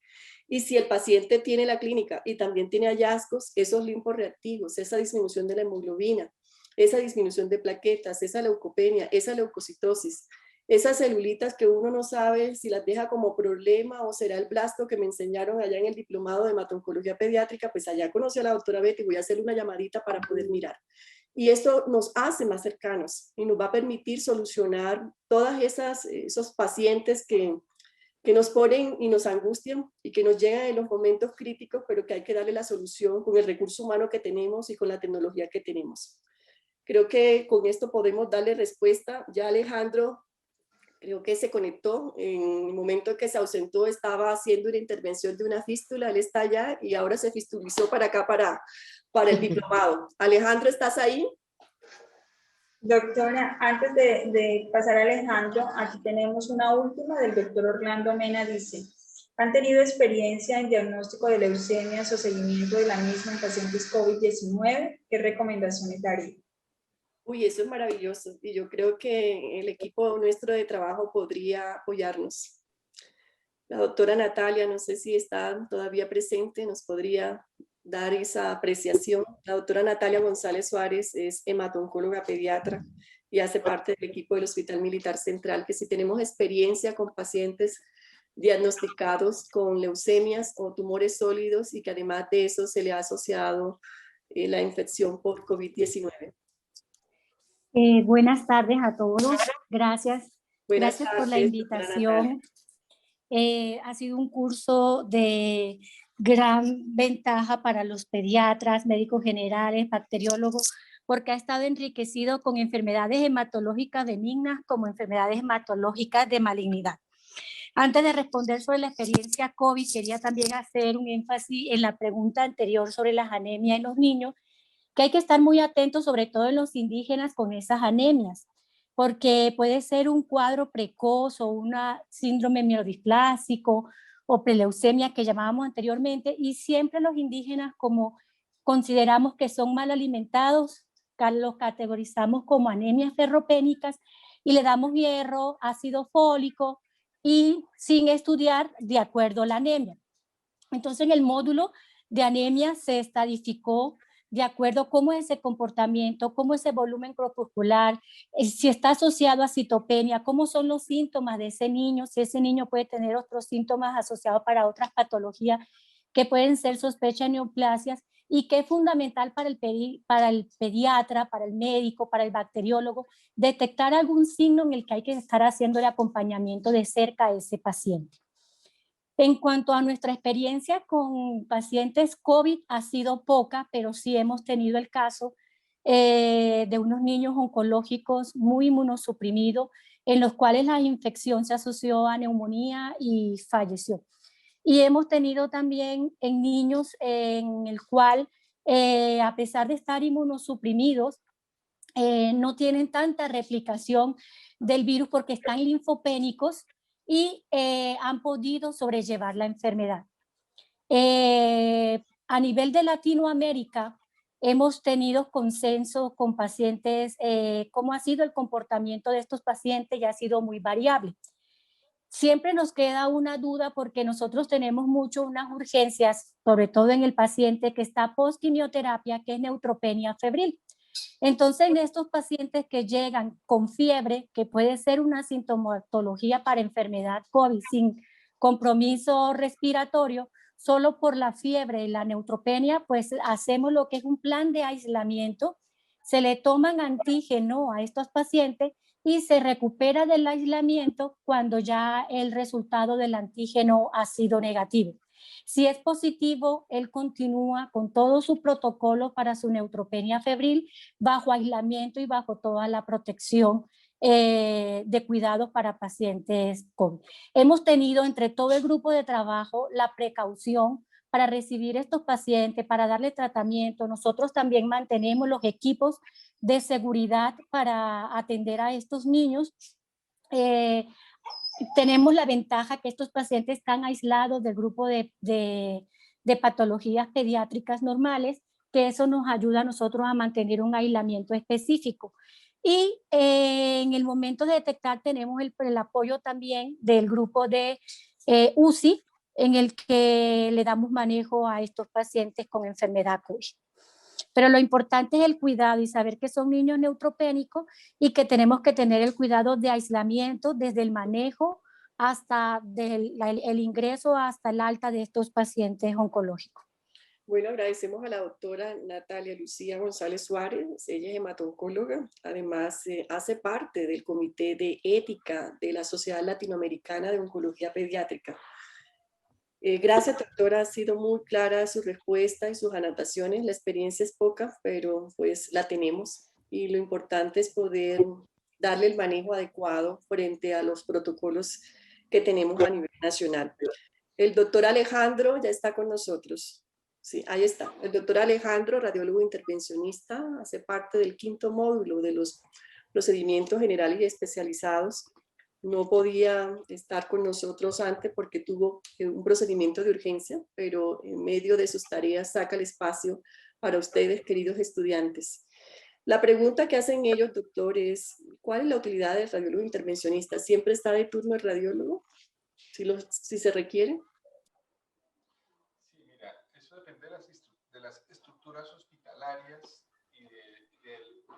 Y si el paciente tiene la clínica y también tiene hallazgos, esos linforreactivos, esa disminución de la hemoglobina, esa disminución de plaquetas, esa leucopenia, esa leucocitosis, esas celulitas que uno no sabe si las deja como problema o será el blasto que me enseñaron allá en el diplomado de hematoncología pediátrica, pues allá conocí a la doctora Betty, voy a hacerle una llamadita para poder mirar. Y esto nos hace más cercanos y nos va a permitir solucionar todas esos pacientes que nos ponen y nos angustian y que nos llegan en los momentos críticos, pero que hay que darle la solución con el recurso humano que tenemos y con la tecnología que tenemos. Creo que con esto podemos darle respuesta. Ya Alejandro creo que se conectó, en el momento que se ausentó estaba haciendo una intervención de una fístula, él está allá y ahora se fistulizó para acá, para el diplomado. Alejandro, ¿estás ahí? Doctora, antes de pasar a Alejandro, aquí tenemos una última del doctor Orlando Mena. Dice, ¿han tenido experiencia en diagnóstico de leucemias o seguimiento de la misma en pacientes COVID-19? ¿Qué recomendaciones daría? Uy, eso es maravilloso y yo creo que el equipo nuestro de trabajo podría apoyarnos. La doctora Natalia, no sé si está todavía presente, nos podría dar esa apreciación. La doctora Natalia González Suárez es hemato-oncóloga pediatra y hace parte del equipo del Hospital Militar Central, que si tenemos experiencia con pacientes diagnosticados con leucemias o tumores sólidos y que además de eso se le ha asociado la infección por COVID-19. Buenas tardes a todos. Gracias. Buenas Gracias por la tardes, doctora Natalia. invitación. Ha sido un curso de gran ventaja para los pediatras, médicos generales, bacteriólogos, porque ha estado enriquecido con enfermedades hematológicas benignas como enfermedades hematológicas de malignidad. Antes de responder sobre la experiencia COVID, quería también hacer un énfasis en la pregunta anterior sobre las anemias en los niños, que hay que estar muy atentos, sobre todo en los indígenas, con esas anemias, porque puede ser un cuadro precoz o una síndrome mielodisplásico o preleucemia que llamábamos anteriormente, y siempre los indígenas, como consideramos que son mal alimentados, los categorizamos como anemias ferropénicas y le damos hierro, ácido fólico y sin estudiar de acuerdo a la anemia. Entonces en el módulo de anemia se estadificó de acuerdo a cómo es ese comportamiento, cómo es ese volumen corpuscular, si está asociado a citopenia, cómo son los síntomas de ese niño, si ese niño puede tener otros síntomas asociados para otras patologías que pueden ser sospecha de neoplasias, y que es fundamental para el pediatra, para el médico, para el bacteriólogo, detectar algún signo en el que hay que estar haciendo el acompañamiento de cerca a ese paciente. En cuanto a nuestra experiencia con pacientes COVID, ha sido poca, pero sí hemos tenido el caso de unos niños oncológicos muy inmunosuprimidos, en los cuales la infección se asoció a neumonía y falleció. Y hemos tenido también en niños en el cual, a pesar de estar inmunosuprimidos, no tienen tanta replicación del virus porque están linfopénicos y han podido sobrellevar la enfermedad. A nivel de Latinoamérica, hemos tenido consenso con pacientes, cómo ha sido el comportamiento de estos pacientes y ha sido muy variable. Siempre nos queda una duda porque nosotros tenemos mucho unas urgencias, sobre todo en el paciente que está post-quimioterapia, que es neutropenia febril. Entonces, en estos pacientes que llegan con fiebre, que puede ser una sintomatología para enfermedad COVID sin compromiso respiratorio, solo por la fiebre y la neutropenia, pues hacemos lo que es un plan de aislamiento, se le toman antígeno a estos pacientes y se recupera del aislamiento cuando ya el resultado del antígeno ha sido negativo. Si es positivo, él continúa con todo su protocolo para su neutropenia febril bajo aislamiento y bajo toda la protección de cuidados para pacientes COVID. Hemos tenido entre todo el grupo de trabajo la precaución para recibir estos pacientes, para darle tratamiento. Nosotros también mantenemos los equipos de seguridad para atender a estos niños. Tenemos la ventaja que estos pacientes están aislados del grupo de patologías pediátricas normales, que eso nos ayuda a nosotros a mantener un aislamiento específico. Y en el momento de detectar tenemos el apoyo también del grupo de UCI, en el que le damos manejo a estos pacientes con enfermedad COVID. Pero lo importante es el cuidado y saber que son niños neutropénicos y que tenemos que tener el cuidado de aislamiento desde el manejo hasta el ingreso hasta el alta de estos pacientes oncológicos. Bueno, agradecemos a la doctora Natalia Lucía González Suárez, ella es hemato-oncóloga, además hace parte del Comité de Ética de la Sociedad Latinoamericana de Oncología Pediátrica. Gracias, doctora, ha sido muy clara su respuesta y sus anotaciones. La experiencia es poca, pero pues la tenemos y lo importante es poder darle el manejo adecuado frente a los protocolos que tenemos a nivel nacional. El doctor Alejandro ya está con nosotros. Sí, ahí está. El doctor Alejandro, radiólogo intervencionista, hace parte del 5º módulo de los procedimientos generales y especializados. No podía estar con nosotros antes porque tuvo un procedimiento de urgencia, pero en medio de sus tareas saca el espacio para ustedes, queridos estudiantes. La pregunta que hacen ellos, doctor, es ¿cuál es la utilidad del radiólogo intervencionista? ¿Siempre está de turno el radiólogo? Si se requiere. Sí, mira, eso depende de las estructuras hospitalarias y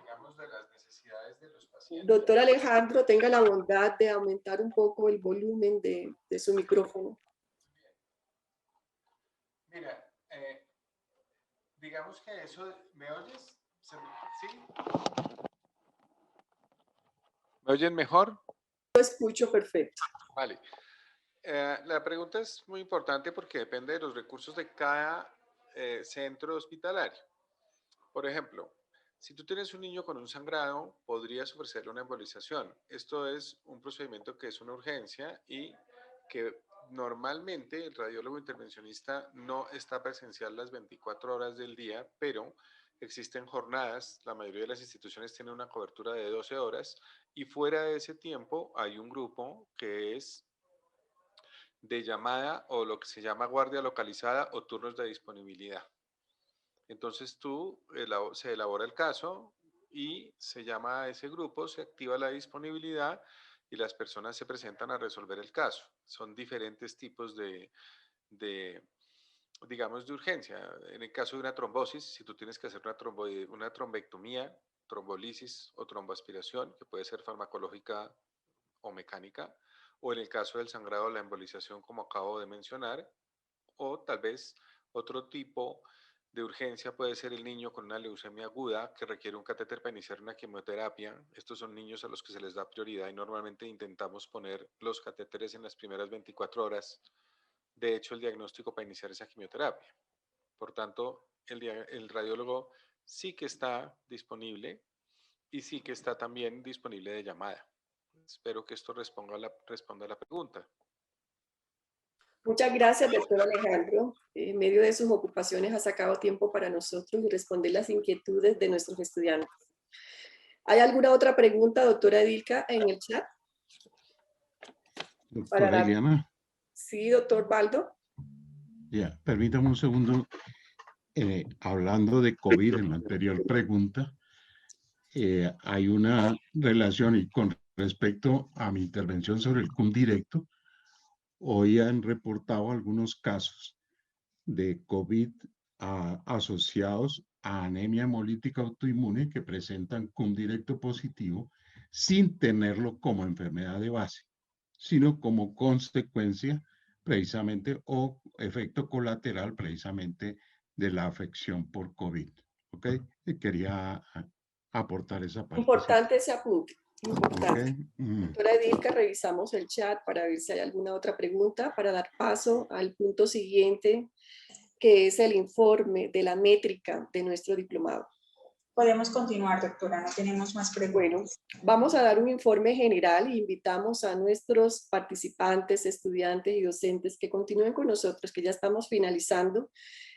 digamos, de las necesidades de los pacientes. Doctor Alejandro, tenga la bondad de aumentar un poco el volumen de su micrófono. Mira, digamos que eso, ¿me oyes? ¿Sí? ¿Me oyen mejor? Lo escucho perfecto. Vale. La pregunta es muy importante porque depende de los recursos de cada centro hospitalario. Por ejemplo, si tú tienes un niño con un sangrado, podrías ofrecerle una embolización. Esto es un procedimiento que es una urgencia y que normalmente el radiólogo intervencionista no está presencial las 24 horas del día, pero existen jornadas, la mayoría de las instituciones tienen una cobertura de 12 horas y fuera de ese tiempo hay un grupo que es de llamada o lo que se llama guardia localizada o turnos de disponibilidad. Entonces se elabora el caso y se llama a ese grupo, se activa la disponibilidad y las personas se presentan a resolver el caso. Son diferentes tipos digamos, de urgencia. En el caso de una trombosis, si tú tienes que hacer una trombectomía, trombolisis o tromboaspiración, que puede ser farmacológica o mecánica, o en el caso del sangrado, la embolización, como acabo de mencionar, o tal vez otro tipo de urgencia puede ser el niño con una leucemia aguda que requiere un catéter para iniciar una quimioterapia. Estos son niños a los que se les da prioridad y normalmente intentamos poner los catéteres en las primeras 24 horas. De hecho, el diagnóstico para iniciar esa quimioterapia. Por tanto, el radiólogo sí que está disponible y sí que está también disponible de llamada. Espero que esto responda a la pregunta. Muchas gracias, doctor Alejandro. En medio de sus ocupaciones ha sacado tiempo para nosotros y responder las inquietudes de nuestros estudiantes. ¿Hay alguna otra pregunta, doctora Edilka, en el chat? Doctora Ileana. Sí, doctor Baldo. Ya, permítame un segundo. Hablando de COVID en la anterior pregunta, hay una relación y con respecto a mi intervención sobre el CUM directo, hoy han reportado algunos casos de COVID asociados a anemia hemolítica autoinmune que presentan CUM directo positivo sin tenerlo como enfermedad de base, sino como consecuencia precisamente o efecto colateral precisamente de la afección por COVID. ¿Ok? Y quería aportar esa parte. Importante ese apunte. Importante. Okay. Doctora Edilka, revisamos el chat para ver si hay alguna otra pregunta para dar paso al punto siguiente, que es el informe de la métrica de nuestro diplomado. Podemos continuar, doctora, no tenemos más preguntas. Bueno, vamos a dar un informe general e invitamos a nuestros participantes, estudiantes y docentes que continúen con nosotros, que ya estamos finalizando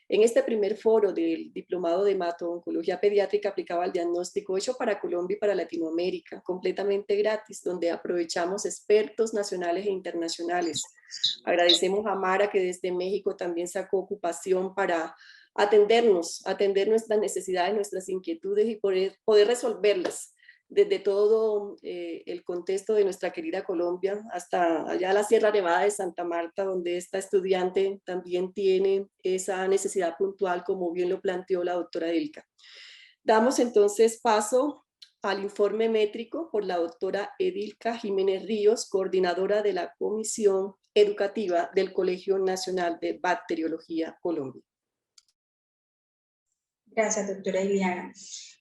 en este primer foro del Diplomado de Hemato-Oncología Pediátrica aplicada al diagnóstico hecho para Colombia y para Latinoamérica, completamente gratis, donde aprovechamos expertos nacionales e internacionales. Agradecemos a Mara, que desde México también sacó ocupación para atender nuestras necesidades, nuestras inquietudes y poder resolverlas desde todo el contexto de nuestra querida Colombia hasta allá la Sierra Nevada de Santa Marta, donde esta estudiante también tiene esa necesidad puntual, como bien lo planteó la doctora Edilka. Damos entonces paso al informe métrico por la doctora Edilka Jiménez Ríos, coordinadora de la Comisión Educativa del Colegio Nacional de Bacteriología Colombia. Gracias, doctora Ileana.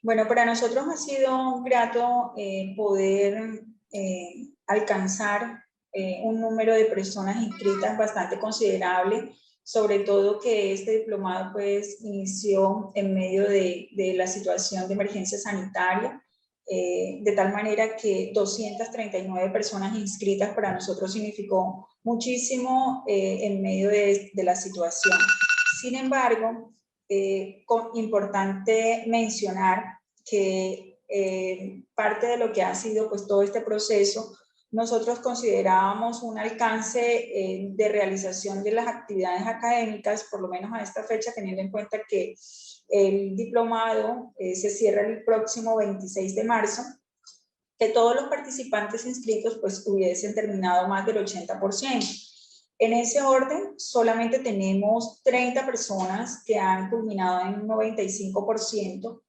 Bueno, para nosotros ha sido grato poder alcanzar un número de personas inscritas bastante considerable, sobre todo que este diplomado pues inició en medio de la situación de emergencia sanitaria, de tal manera que 239 personas inscritas para nosotros significó muchísimo en medio de la situación. Sin embargo, importante mencionar que parte de lo que ha sido pues todo este proceso, nosotros considerábamos un alcance de realización de las actividades académicas, por lo menos a esta fecha, teniendo en cuenta que el diplomado se cierra el próximo 26 de marzo, que todos los participantes inscritos pues hubiesen terminado más del 80%. En ese orden, solamente tenemos 30 personas que han culminado en un 95%,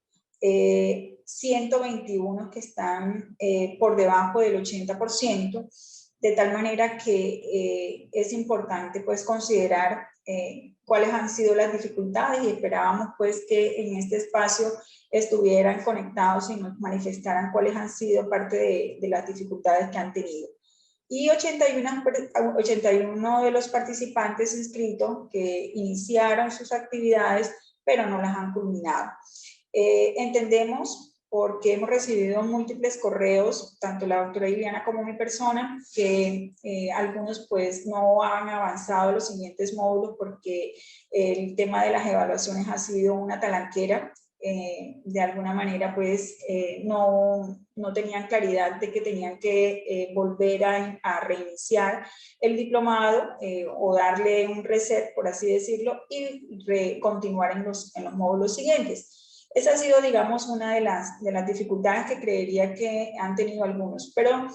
121 que están por debajo del 80%, de tal manera que es importante pues considerar cuáles han sido las dificultades, y esperábamos pues que en este espacio estuvieran conectados y nos manifestaran cuáles han sido parte de las dificultades que han tenido. Y 81 de los participantes inscritos que iniciaron sus actividades, pero no las han culminado. Entendemos, porque hemos recibido múltiples correos, tanto la doctora Iliana como mi persona, que algunos pues no han avanzado los siguientes módulos porque el tema de las evaluaciones ha sido una talanquera. De alguna manera pues no tenían claridad de que tenían que volver a reiniciar el diplomado o darle un reset, por así decirlo, y continuar en los módulos siguientes. Esa ha sido, digamos, una de las dificultades que creería que han tenido algunos, pero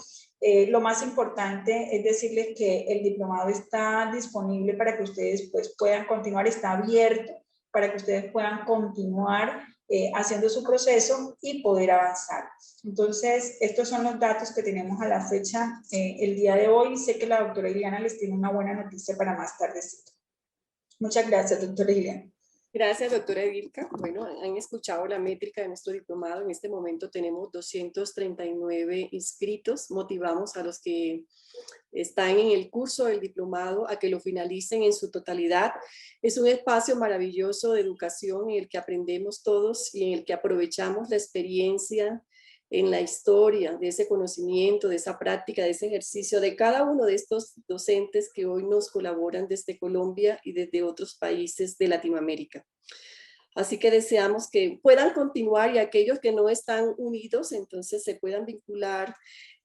lo más importante es decirles que el diplomado está disponible para que ustedes pues puedan continuar, está abierto para que ustedes puedan continuar haciendo su proceso y poder avanzar. Entonces, estos son los datos que tenemos a la fecha el día de hoy. Sé que la doctora Iliana les tiene una buena noticia para más tardecito. Muchas gracias, doctora Iliana. Gracias, doctora Edilka. Bueno, han escuchado la métrica de nuestro diplomado. En este momento tenemos 239 inscritos. Motivamos a los que están en el curso del diplomado a que lo finalicen en su totalidad. Es un espacio maravilloso de educación en el que aprendemos todos y en el que aprovechamos la experiencia en la historia de ese conocimiento, de esa práctica, de ese ejercicio, de cada uno de estos docentes que hoy nos colaboran desde Colombia y desde otros países de Latinoamérica. Así que deseamos que puedan continuar, y aquellos que no están unidos, entonces se puedan vincular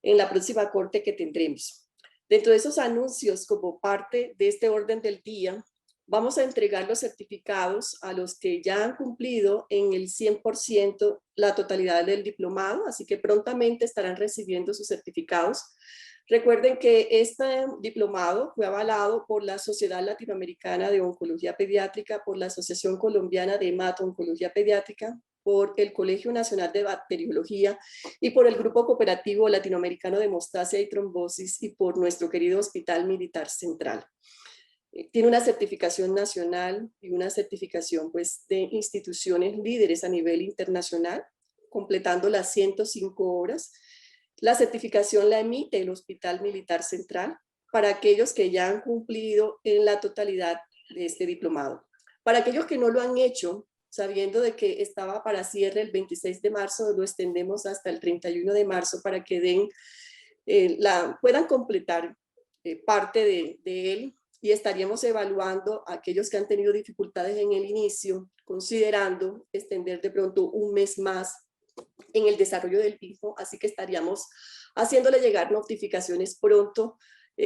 en la próxima corte que tendremos. Dentro de esos anuncios, como parte de este orden del día, vamos a entregar los certificados a los que ya han cumplido en el 100% la totalidad del diplomado, así que prontamente estarán recibiendo sus certificados. Recuerden que este diplomado fue avalado por la Sociedad Latinoamericana de Oncología Pediátrica, por la Asociación Colombiana de Hemato-Oncología Pediátrica, por el Colegio Nacional de Bacteriología y por el Grupo Cooperativo Latinoamericano de Hemostasia y Trombosis y por nuestro querido Hospital Militar Central. Tiene una certificación nacional y una certificación pues, de instituciones líderes a nivel internacional, completando las 105 horas. La certificación la emite el Hospital Militar Central para aquellos que ya han cumplido en la totalidad de este diplomado. Para aquellos que no lo han hecho, sabiendo de que estaba para cierre el 26 de marzo, lo extendemos hasta el 31 de marzo para que puedan completar parte de él. Y estaríamos evaluando a aquellos que han tenido dificultades en el inicio, considerando extender de pronto un mes más en el desarrollo del mismo, así que estaríamos haciéndole llegar notificaciones pronto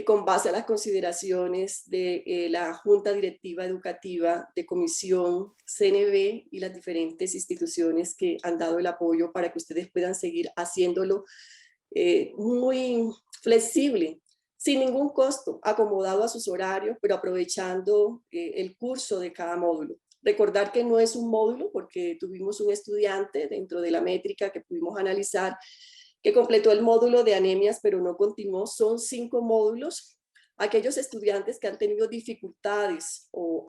con base a las consideraciones de la Junta Directiva Educativa de Comisión, CNB y las diferentes instituciones que han dado el apoyo para que ustedes puedan seguir haciéndolo muy flexible, sin ningún costo, acomodado a sus horarios, pero aprovechando el curso de cada módulo. Recordar que no es un módulo, porque tuvimos un estudiante dentro de la métrica que pudimos analizar que completó el módulo de anemias, pero no continuó. Son 5 módulos. Aquellos estudiantes que han tenido dificultades o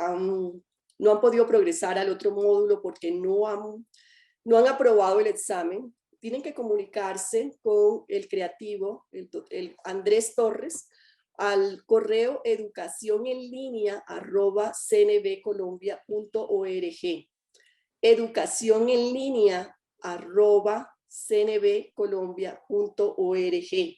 no han podido progresar al otro módulo porque no han aprobado el examen, tienen que comunicarse con el creativo, el Andrés Torres, al correo educacionenlinea@cnbcolombia.org. educacionenlinea@cnbcolombia.org.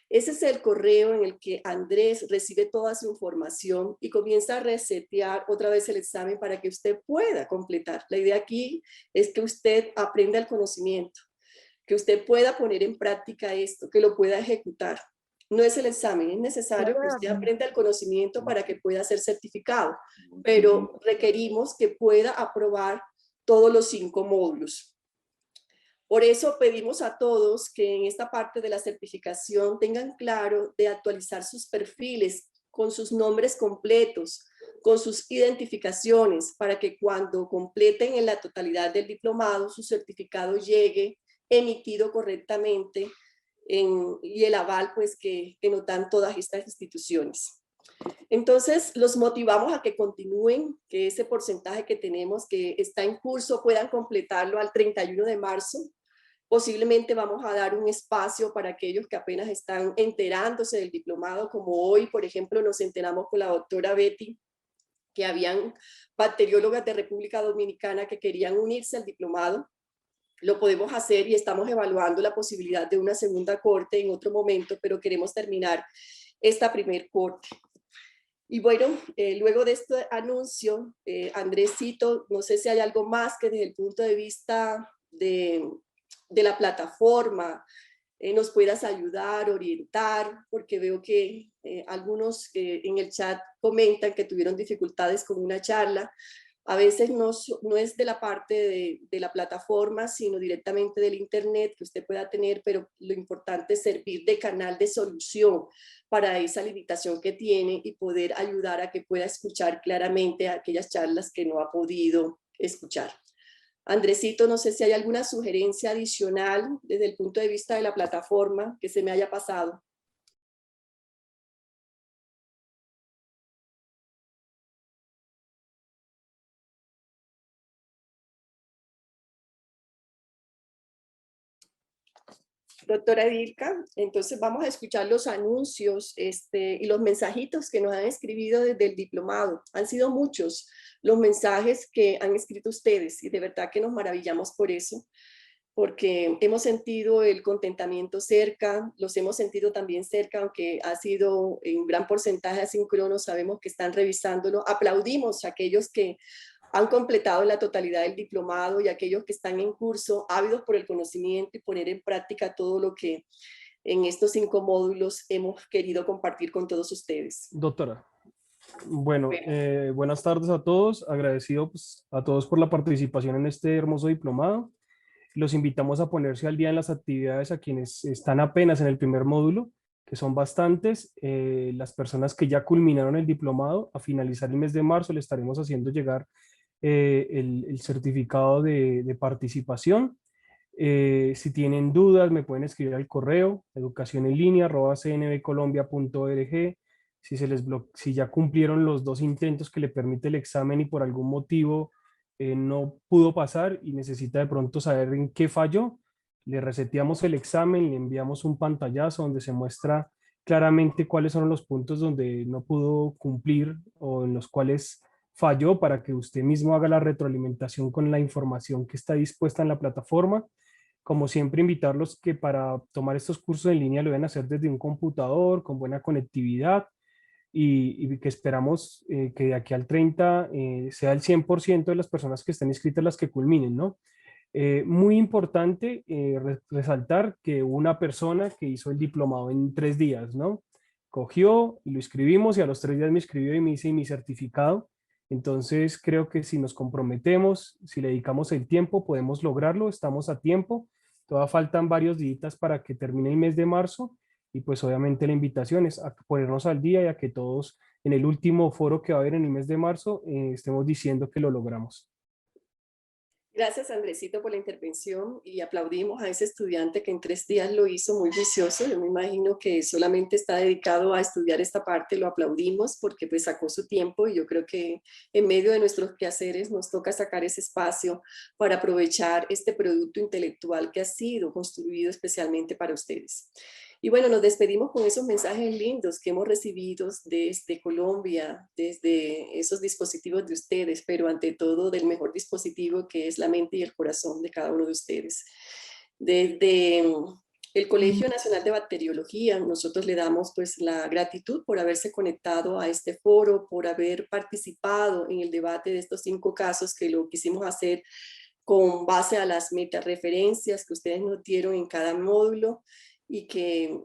Ese es el correo en el que Andrés recibe toda su información y comienza a resetear otra vez el examen para que usted pueda completar. La idea aquí es que usted aprenda el conocimiento. que usted pueda poner en práctica esto, que lo pueda ejecutar. No es el examen, es necesario que usted aprenda el conocimiento para que pueda ser certificado, pero requerimos que pueda aprobar todos los 5 módulos. Por eso pedimos a todos que en esta parte de la certificación tengan claro de actualizar sus perfiles con sus nombres completos, con sus identificaciones, para que cuando completen en la totalidad del diplomado, su certificado llegue emitido correctamente y el aval pues que nos dan todas estas instituciones. Entonces, los motivamos a que continúen, que ese porcentaje que tenemos que está en curso puedan completarlo al 31 de marzo. Posiblemente vamos a dar un espacio para aquellos que apenas están enterándose del diplomado, como hoy, por ejemplo, nos enteramos con la doctora Betty, que habían bacteriólogas de República Dominicana que querían unirse al diplomado. Lo podemos hacer y estamos evaluando la posibilidad de una segunda corte en otro momento, pero queremos terminar esta primer corte. Y bueno, luego de este anuncio, Andresito, no sé si hay algo más que desde el punto de vista de la plataforma nos puedas ayudar, orientar, porque veo que algunos en el chat comentan que tuvieron dificultades con una charla. A veces no es de la parte de la plataforma, sino directamente del internet que usted pueda tener, pero lo importante es servir de canal de solución para esa limitación que tiene y poder ayudar a que pueda escuchar claramente aquellas charlas que no ha podido escuchar. Andresito, no sé si hay alguna sugerencia adicional desde el punto de vista de la plataforma que se me haya pasado. Doctora Edilka, entonces vamos a escuchar los anuncios y los mensajitos que nos han escrito desde el diplomado. Han sido muchos los mensajes que han escrito ustedes y de verdad que nos maravillamos por eso, porque hemos sentido el contentamiento cerca, los hemos sentido también cerca, aunque ha sido en gran porcentaje asíncrono, sabemos que están revisándolo. Aplaudimos a aquellos que han completado la totalidad del diplomado y aquellos que están en curso, ávidos por el conocimiento y poner en práctica todo lo que en estos 5 módulos hemos querido compartir con todos ustedes. Doctora, bueno, buenas tardes a todos, agradecido pues, a todos por la participación en este hermoso diplomado. Los invitamos a ponerse al día en las actividades a quienes están apenas en el primer módulo, que son bastantes. Las personas que ya culminaron el diplomado, a finalizar el mes de marzo le estaremos haciendo llegar el certificado de participación. Si tienen dudas me pueden escribir al correo educacionenlinea@cnbcolombia.org. Si ya cumplieron los 2 intentos que le permite el examen y por algún motivo no pudo pasar y necesita de pronto saber en qué falló, le reseteamos el examen, le enviamos un pantallazo donde se muestra claramente cuáles son los puntos donde no pudo cumplir o en los cuales falló, para que usted mismo haga la retroalimentación con la información que está dispuesta en la plataforma. Como siempre, invitarlos que para tomar estos cursos en línea lo deben hacer desde un computador, con buena conectividad, y que esperamos que de aquí al 30 sea el 100% de las personas que estén inscritas las que culminen, ¿no? Muy importante resaltar que una persona que hizo el diplomado en 3 días, ¿no? Cogió y lo escribimos y a los 3 días me escribió y me hice mi certificado. Entonces creo que si nos comprometemos, si le dedicamos el tiempo, podemos lograrlo, estamos a tiempo. Todavía faltan varios días para que termine el mes de marzo y pues obviamente la invitación es a ponernos al día y a que todos en el último foro que va a haber en el mes de marzo estemos diciendo que lo logramos. Gracias, Andresito, por la intervención y aplaudimos a ese estudiante que en 3 días lo hizo muy juicioso. Yo me imagino que solamente está dedicado a estudiar esta parte, lo aplaudimos porque pues sacó su tiempo y yo creo que en medio de nuestros quehaceres nos toca sacar ese espacio para aprovechar este producto intelectual que ha sido construido especialmente para ustedes. Y bueno, nos despedimos con esos mensajes lindos que hemos recibido desde Colombia, desde esos dispositivos de ustedes, pero ante todo del mejor dispositivo que es la mente y el corazón de cada uno de ustedes. Desde el Colegio Nacional de Bacteriología, nosotros le damos pues la gratitud por haberse conectado a este foro, por haber participado en el debate de estos 5 casos que lo quisimos hacer con base a las metareferencias que ustedes nos dieron en cada módulo y que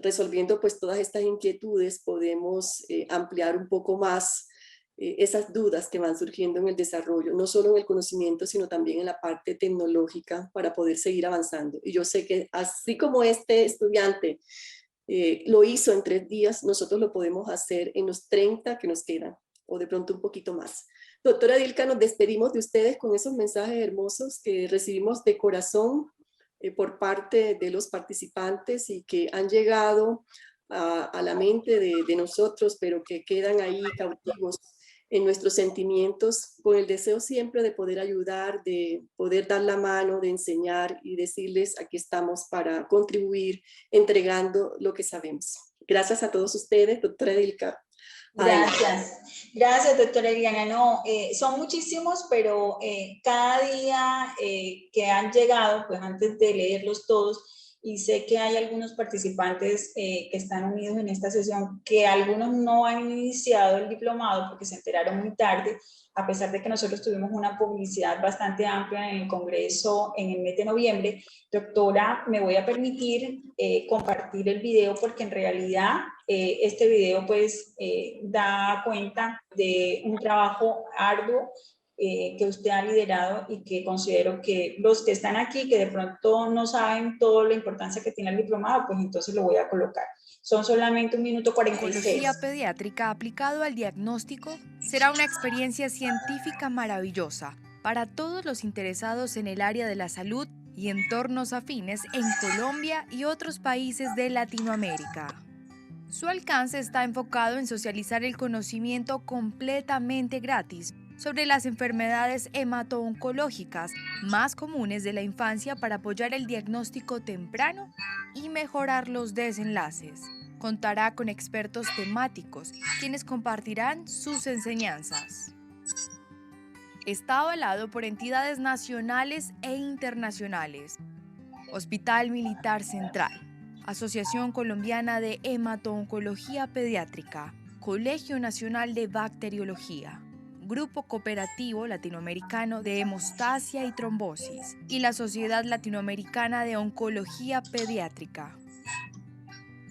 resolviendo pues todas estas inquietudes podemos ampliar un poco más esas dudas que van surgiendo en el desarrollo, no solo en el conocimiento, sino también en la parte tecnológica para poder seguir avanzando. Y yo sé que así como este estudiante lo hizo en 3 días, nosotros lo podemos hacer en los 30 que nos quedan, o de pronto un poquito más. Doctora Dilka, nos despedimos de ustedes con esos mensajes hermosos que recibimos de corazón por parte de los participantes y que han llegado a la mente de nosotros, pero que quedan ahí cautivos en nuestros sentimientos, con el deseo siempre de poder ayudar, de poder dar la mano, de enseñar y decirles aquí estamos para contribuir entregando lo que sabemos. Gracias a todos ustedes, doctora Dilka. Gracias, gracias doctora Eliana. No, son muchísimos, pero cada día que han llegado, pues antes de leerlos todos, y sé que hay algunos participantes que están unidos en esta sesión, que algunos no han iniciado el diplomado porque se enteraron muy tarde, a pesar de que nosotros tuvimos una publicidad bastante amplia en el Congreso en el mes de noviembre. Doctora, me voy a permitir compartir el video porque en realidad este video pues da cuenta de un trabajo arduo que usted ha liderado y que considero que los que están aquí, que de pronto no saben toda la importancia que tiene el diplomado, pues entonces lo voy a colocar. Son solamente 1 minuto 46. Oncología pediátrica aplicado al diagnóstico será una experiencia científica maravillosa para todos los interesados en el área de la salud y entornos afines en Colombia y otros países de Latinoamérica. Su alcance está enfocado en socializar el conocimiento completamente gratis sobre las enfermedades hemato-oncológicas más comunes de la infancia para apoyar el diagnóstico temprano y mejorar los desenlaces. Contará con expertos temáticos, quienes compartirán sus enseñanzas. Está avalado por entidades nacionales e internacionales. Hospital Militar Central, Asociación Colombiana de Hemato-Oncología Pediátrica, Colegio Nacional de Bacteriología, Grupo Cooperativo Latinoamericano de Hemostasia y Trombosis y la Sociedad Latinoamericana de Oncología Pediátrica.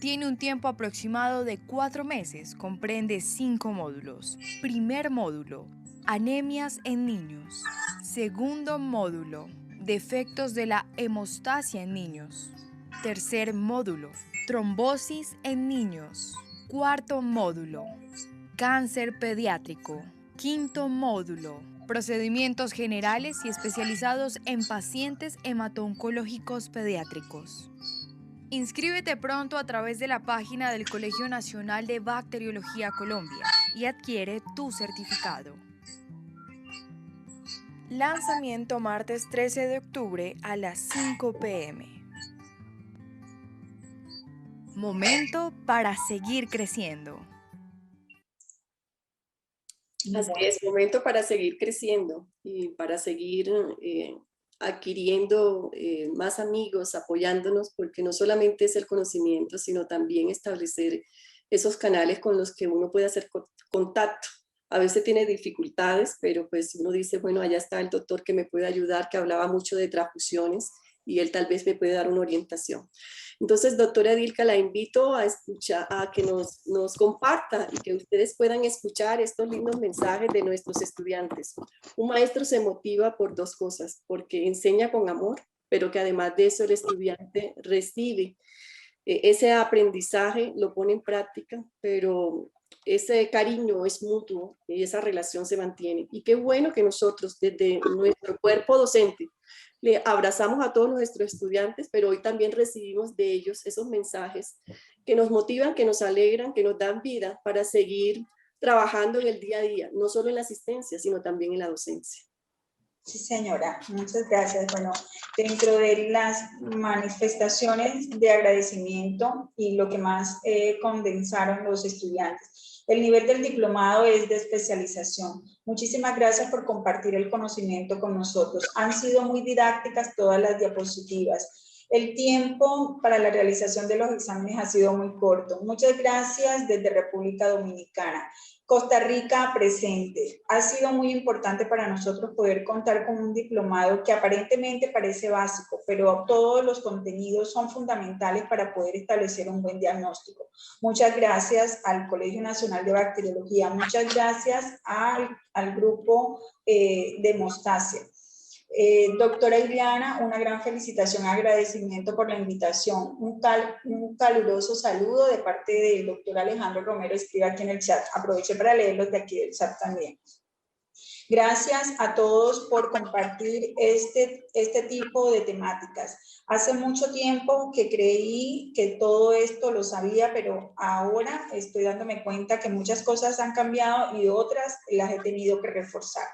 Tiene un tiempo aproximado de 4 meses, comprende 5 módulos. Primer módulo, anemias en niños. Segundo módulo, defectos de la hemostasia en niños. Tercer módulo, trombosis en niños. Cuarto módulo, cáncer pediátrico. Quinto módulo, procedimientos generales y especializados en pacientes hemato-oncológicos pediátricos. Inscríbete pronto a través de la página del Colegio Nacional de Bacteriología Colombia y adquiere tu certificado. Lanzamiento martes 13 de octubre a las 5 p.m. Momento para seguir creciendo. Así es, momento para seguir creciendo y para seguir adquiriendo más amigos, apoyándonos, porque no solamente es el conocimiento, sino también establecer esos canales con los que uno puede hacer contacto. A veces tiene dificultades, pero pues uno dice, bueno, allá está el doctor que me puede ayudar, que hablaba mucho de transfusiones y él tal vez me puede dar una orientación. Entonces, doctora Dilka, la invito a escuchar, a que nos comparta y que ustedes puedan escuchar estos lindos mensajes de nuestros estudiantes. Un maestro se motiva por 2 cosas, porque enseña con amor, pero que además de eso el estudiante recibe ese aprendizaje, lo pone en práctica, pero ese cariño es mutuo y esa relación se mantiene. Y qué bueno que nosotros desde nuestro cuerpo docente le abrazamos a todos nuestros estudiantes, pero hoy también recibimos de ellos esos mensajes que nos motivan, que nos alegran, que nos dan vida para seguir trabajando en el día a día, no solo en la asistencia, sino también en la docencia. Sí, señora, muchas gracias. Bueno, dentro de las manifestaciones de agradecimiento y lo que más condensaron los estudiantes, el nivel del diplomado es de especialización. Muchísimas gracias por compartir el conocimiento con nosotros. Han sido muy didácticas todas las diapositivas. El tiempo para la realización de los exámenes ha sido muy corto. Muchas gracias desde República Dominicana. Costa Rica presente. Ha sido muy importante para nosotros poder contar con un diplomado que aparentemente parece básico, pero todos los contenidos son fundamentales para poder establecer un buen diagnóstico. Muchas gracias al Colegio Nacional de Bacteriología, muchas gracias al grupo de Mostacia. Doctora Iliana, una gran felicitación, agradecimiento por la invitación. Un caluroso saludo de parte del doctor Alejandro Romero, escribe aquí en el chat. Aproveché para leerlos de aquí del chat también. Gracias a todos por compartir este tipo de temáticas. Hace mucho tiempo que creí que todo esto lo sabía, pero ahora estoy dándome cuenta que muchas cosas han cambiado y otras las he tenido que reforzar.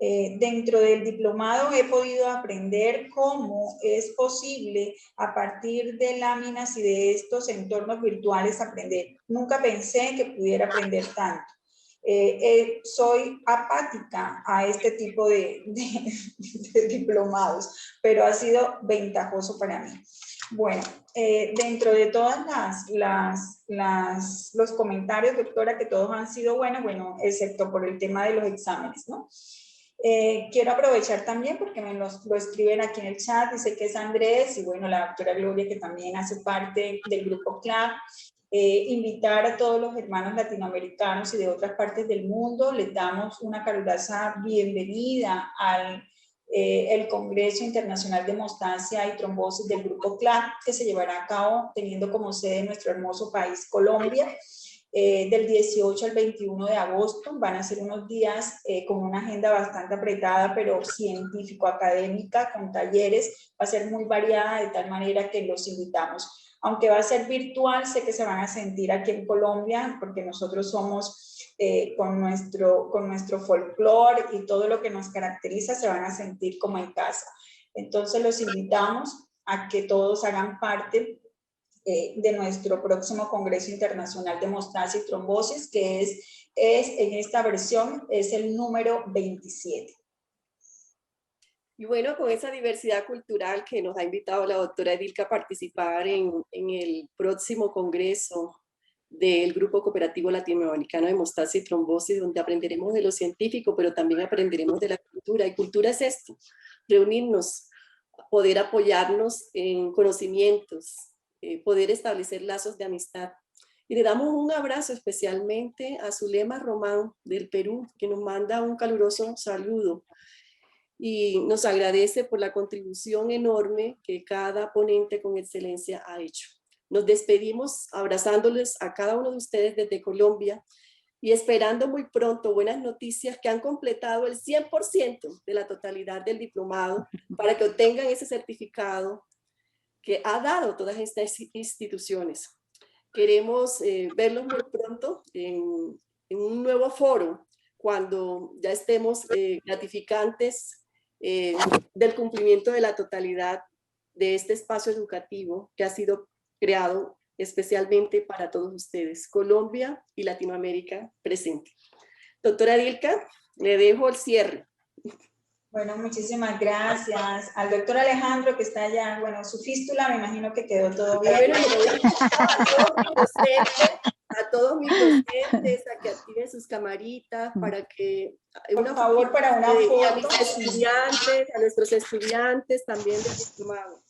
Dentro del diplomado he podido aprender cómo es posible a partir de láminas y de estos entornos virtuales aprender. Nunca pensé que pudiera aprender tanto. Soy apática a este tipo de diplomados, pero ha sido ventajoso para mí. Bueno, dentro de todas los comentarios, doctora, que todos han sido buenos, bueno, excepto por el tema de los exámenes, ¿no? Quiero aprovechar también porque me lo escriben aquí en el chat, dice que es Andrés y bueno, la doctora Gloria que también hace parte del grupo CLAP, invitar a todos los hermanos latinoamericanos y de otras partes del mundo, les damos una calurosa bienvenida al el Congreso Internacional de Hemostasia y Trombosis del grupo CLAP que se llevará a cabo teniendo como sede nuestro hermoso país Colombia. Del 18 al 21 de agosto. Van a ser unos días con una agenda bastante apretada, pero científico-académica, con talleres. Va a ser muy variada de tal manera que los invitamos. Aunque va a ser virtual, sé que se van a sentir aquí en Colombia, porque nosotros somos con nuestro folclore y todo lo que nos caracteriza, se van a sentir como en casa. Entonces los invitamos a que todos hagan parte de nuestro próximo Congreso Internacional de Hemostasia y Trombosis, que es en esta versión, es el número 27. Y bueno, con esa diversidad cultural que nos ha invitado la doctora Edilka a participar en el próximo Congreso del Grupo Cooperativo Latinoamericano de Hemostasia y Trombosis, donde aprenderemos de lo científico, pero también aprenderemos de la cultura. Y cultura es esto, reunirnos, poder apoyarnos en conocimientos, poder establecer lazos de amistad. Y le damos un abrazo especialmente a Zulema Román del Perú, que nos manda un caluroso saludo y nos agradece por la contribución enorme que cada ponente con excelencia ha hecho. Nos despedimos abrazándoles a cada uno de ustedes desde Colombia y esperando muy pronto buenas noticias que han completado el 100% de la totalidad del diplomado para que obtengan ese certificado que ha dado todas estas instituciones. Queremos verlos muy pronto en un nuevo foro, cuando ya estemos gratificantes del cumplimiento de la totalidad de este espacio educativo que ha sido creado especialmente para todos ustedes. Colombia y Latinoamérica presente. Doctora Edilka, le dejo el cierre. Bueno, muchísimas gracias. Al doctor Alejandro que está allá, bueno, su fístula me imagino que quedó todo bien. Bueno, a todos mis docentes a que activen sus camaritas para que... Por favor, para una foto. A mis estudiantes, a nuestros estudiantes también del diplomado.